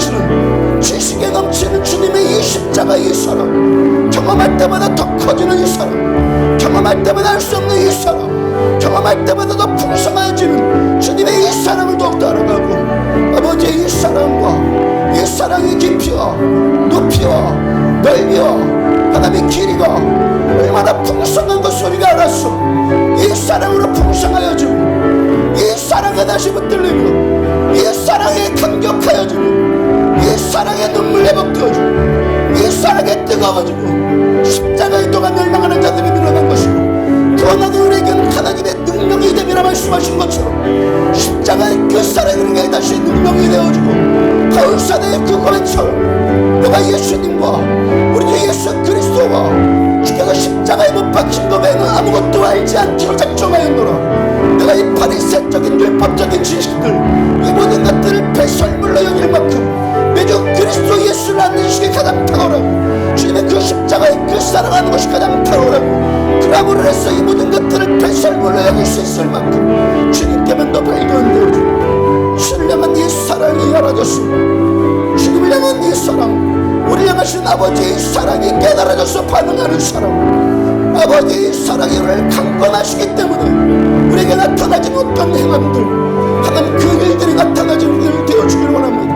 지식에 넘치는 주님의 이 십자가의 이 사랑, 경험할 때마다 더 커지는 이 사랑, 경험할 때마다 알 수 없는 이 사랑, 경험할 때마다 더 풍성해지는 주님의 이 사랑을 더욱더 알아가고 아버지의 이 사랑과 이 사랑의 깊이와 높이와 넓이와 하나님의 길이가 얼마나 풍성한 것을 우리가 알았어. 이 사랑으로 풍성하여지고 이 사랑에 다시 붙들리고 이 사랑에 감격하여지고 이 사랑에 눈물 회복되어지고 이 사랑에 뜨거워지고 십자가의 도가 멸망하는 자들이 늘어난 것이고 또 나도 우리에게는 하나님의 능력이 됨이라 말씀하신 것처럼 십자가의 그 사랑이 우리에게 다시 능력이 되어지고 바울 사도의 그 고백처럼 내가 예수님과 우리 주 예수 그리스도와 주께서 십자가에 못 박힌 것 외에는 아무것도 알지 않기로 작정하였노라. 내가 이 바리새적인 율법적인 지식들 이 모든 것들을 배설물로 여길 만큼 매주 그리스도 예수를 아는 지식이 가장 탁월하고 주님의 그 십자가의 그 사랑하는 것이 가장 탁월하고 그러므로 해서 이 모든 것들을 배설물로 여길 수 있을 만큼 주님께만 더 발견되어지고 주를 향한 이 사랑이 알아졌어. 주님을 향한 이 사랑, 우리 향하신 아버지의 사랑이 깨달아져서 반응하는 사랑, 아버지의 사랑이 우리를 강권하시기 때문에 우리에게 나타나진 어떤 행함들 하나님 그 일들이 나타나지는 일 되어주길 원합니다.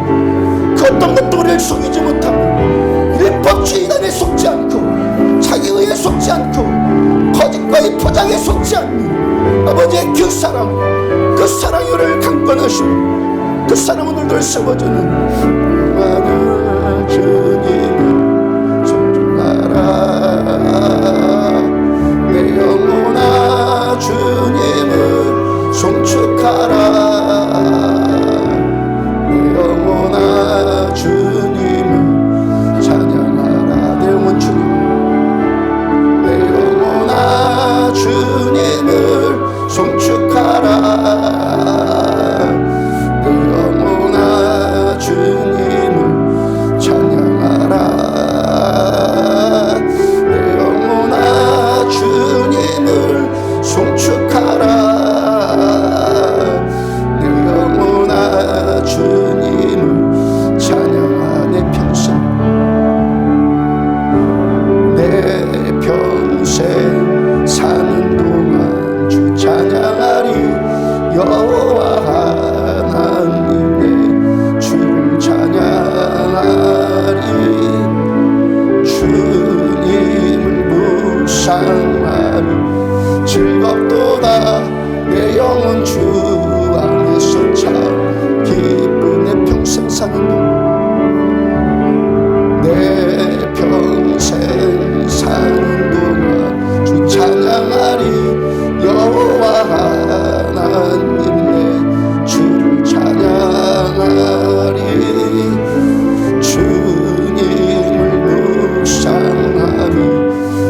그 어떤 것도 우리를 속이지 못하고 율법주의단에 속지 않고 자기의에 속지 않고 거짓과의 포장에 속지 않는 아버지의 그 사랑이 우리를 강권하시고 그 사랑 오늘도 세워주는 많은 주님을 존중하라. 내 영혼아 주님을 송축하라. 내 영혼아 주님을 찬양하라. 내 영혼 주님, 내 영혼아 주님을 송축하라. 주님을 찬양하라. 내 영혼아 주님을 송축하라. 내 영혼아 주님을 찬양하라. 내 평생 사는 동안 주 찬양하리. 여호와 하나님 주님을 묵상하리. 즐겁도다 내 영혼 주 안에서 참 기쁜. 내 평생 사는 동안, 내 평생 사는 동안 주 찬양하리. 여호와 하나님 내 주를 찬양하리. 주님을 묵상하리.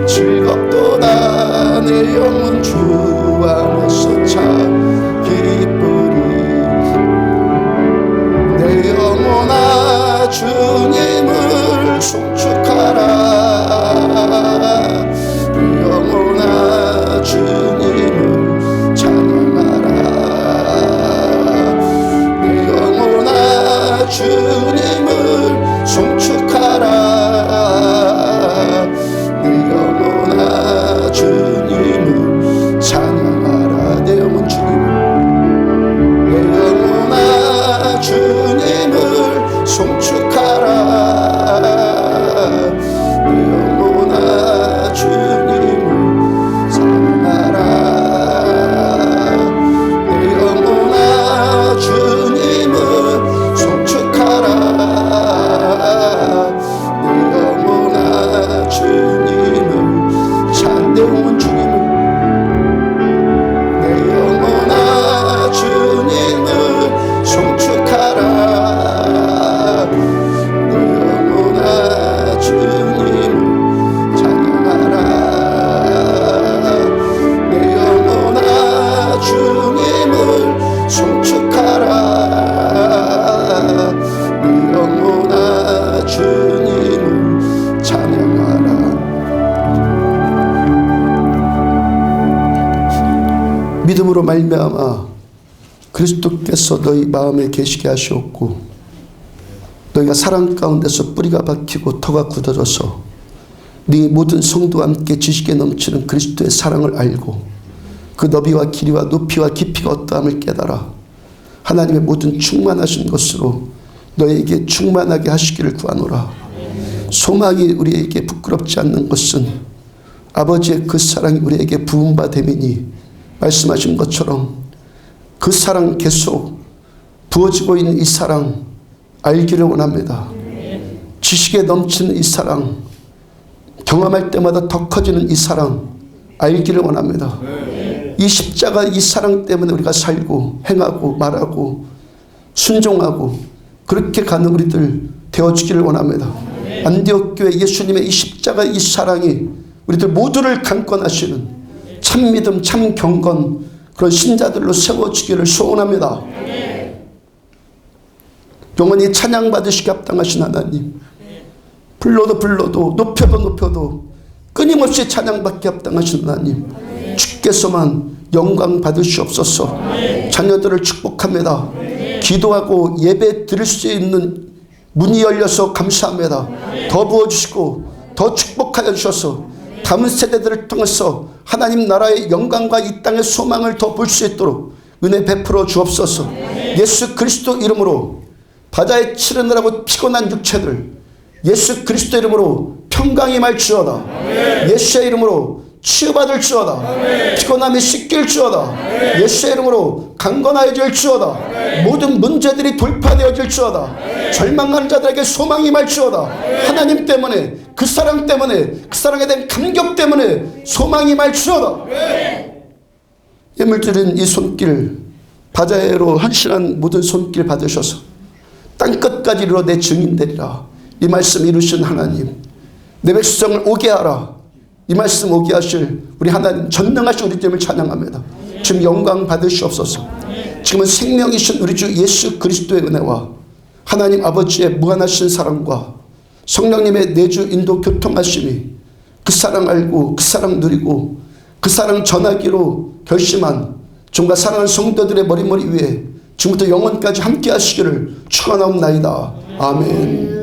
즐겁도다 내 영혼 주 안에서 참 기쁘리. 내 영혼아 주님을 송축하라. 내 영혼아 주님을 찬양하라. 내 영혼아 주님을 송축하라. 내 영혼아 주님을 찬양하라. 내 영혼 주님을, 내 영혼아 주님을 송축하라. 믿음으로 말미암아 그리스도께서 너희 마음에 계시게 하시었고 너희가 사랑 가운데서 뿌리가 박히고 터가 굳어져서 네 모든 성도와 함께 지식에 넘치는 그리스도의 사랑을 알고 그 너비와 길이와 높이와 깊이가 어떠함을 깨달아 하나님의 모든 충만하신 것으로 너희에게 충만하게 하시기를 구하노라. 소망이 우리에게 부끄럽지 않는 것은 아버지의 그 사랑이 우리에게 부은 바 됨이니 말씀하신 것처럼 그 사랑 계속 부어지고 있는 이 사랑 알기를 원합니다. 지식에 넘치는 이 사랑, 경험할 때마다 더 커지는 이 사랑 알기를 원합니다. 이 십자가 이 사랑 때문에 우리가 살고 행하고 말하고 순종하고 그렇게 가는 우리들 되어주기를 원합니다. 안디옥 교회 예수님의 이 십자가 이 사랑이 우리들 모두를 강권하시는 참 믿음 참 경건 그런 신자들로 세워주기를 소원합니다. 영원히 찬양받으시기 합당하신 하나님, 불러도 높여도 끊임없이 찬양받기 합당하신 하나님, 주께서만 영광 받으시옵소서. 자녀들을 축복합니다. 기도하고 예배 드릴 수 있는 문이 열려서 감사합니다. 더 부어주시고 더 축복하여 주셔서 다음 세대들을 통해서 하나님 나라의 영광과 이 땅의 소망을 더 볼 수 있도록 은혜 베풀어 주옵소서. 예수 그리스도 이름으로 바다에 치르느라고 피곤한 육체들 예수 그리스도 이름으로 평강이 말지어다. 예수의 이름으로 치유받을 지어다. 피곤함이 씻길 지어다. 예수의 이름으로 강건하여질 지어다. 모든 문제들이 돌파되어질 지어다. 절망하는 자들에게 소망이 말지어다. 하나님 때문에 그 사랑 때문에 그 사랑에 대한 감격 때문에 소망이 말지어다. 예물 드린 이 손길 바자회로 헌신한 모든 손길 받으셔서 땅끝까지 이르러 내 증인 되리라. 이 말씀 이루신 하나님, 내 백성을 오게 하라. 이 말씀 오게 하실 우리 하나님 전능하신 우리 주님을 찬양합니다. 지금 영광 받으시옵소서. 지금은 생명이신 우리 주 예수 그리스도의 은혜와 하나님 아버지의 무한하신 사랑과 성령님의 내주 인도 교통하심이 그 사랑 알고 그 사랑 누리고 그 사랑 전하기로 결심한 정말 사랑하는 성도들의 머리머리 위에 지금부터 영원까지 함께 하시기를 축원하옵나이다. 아멘.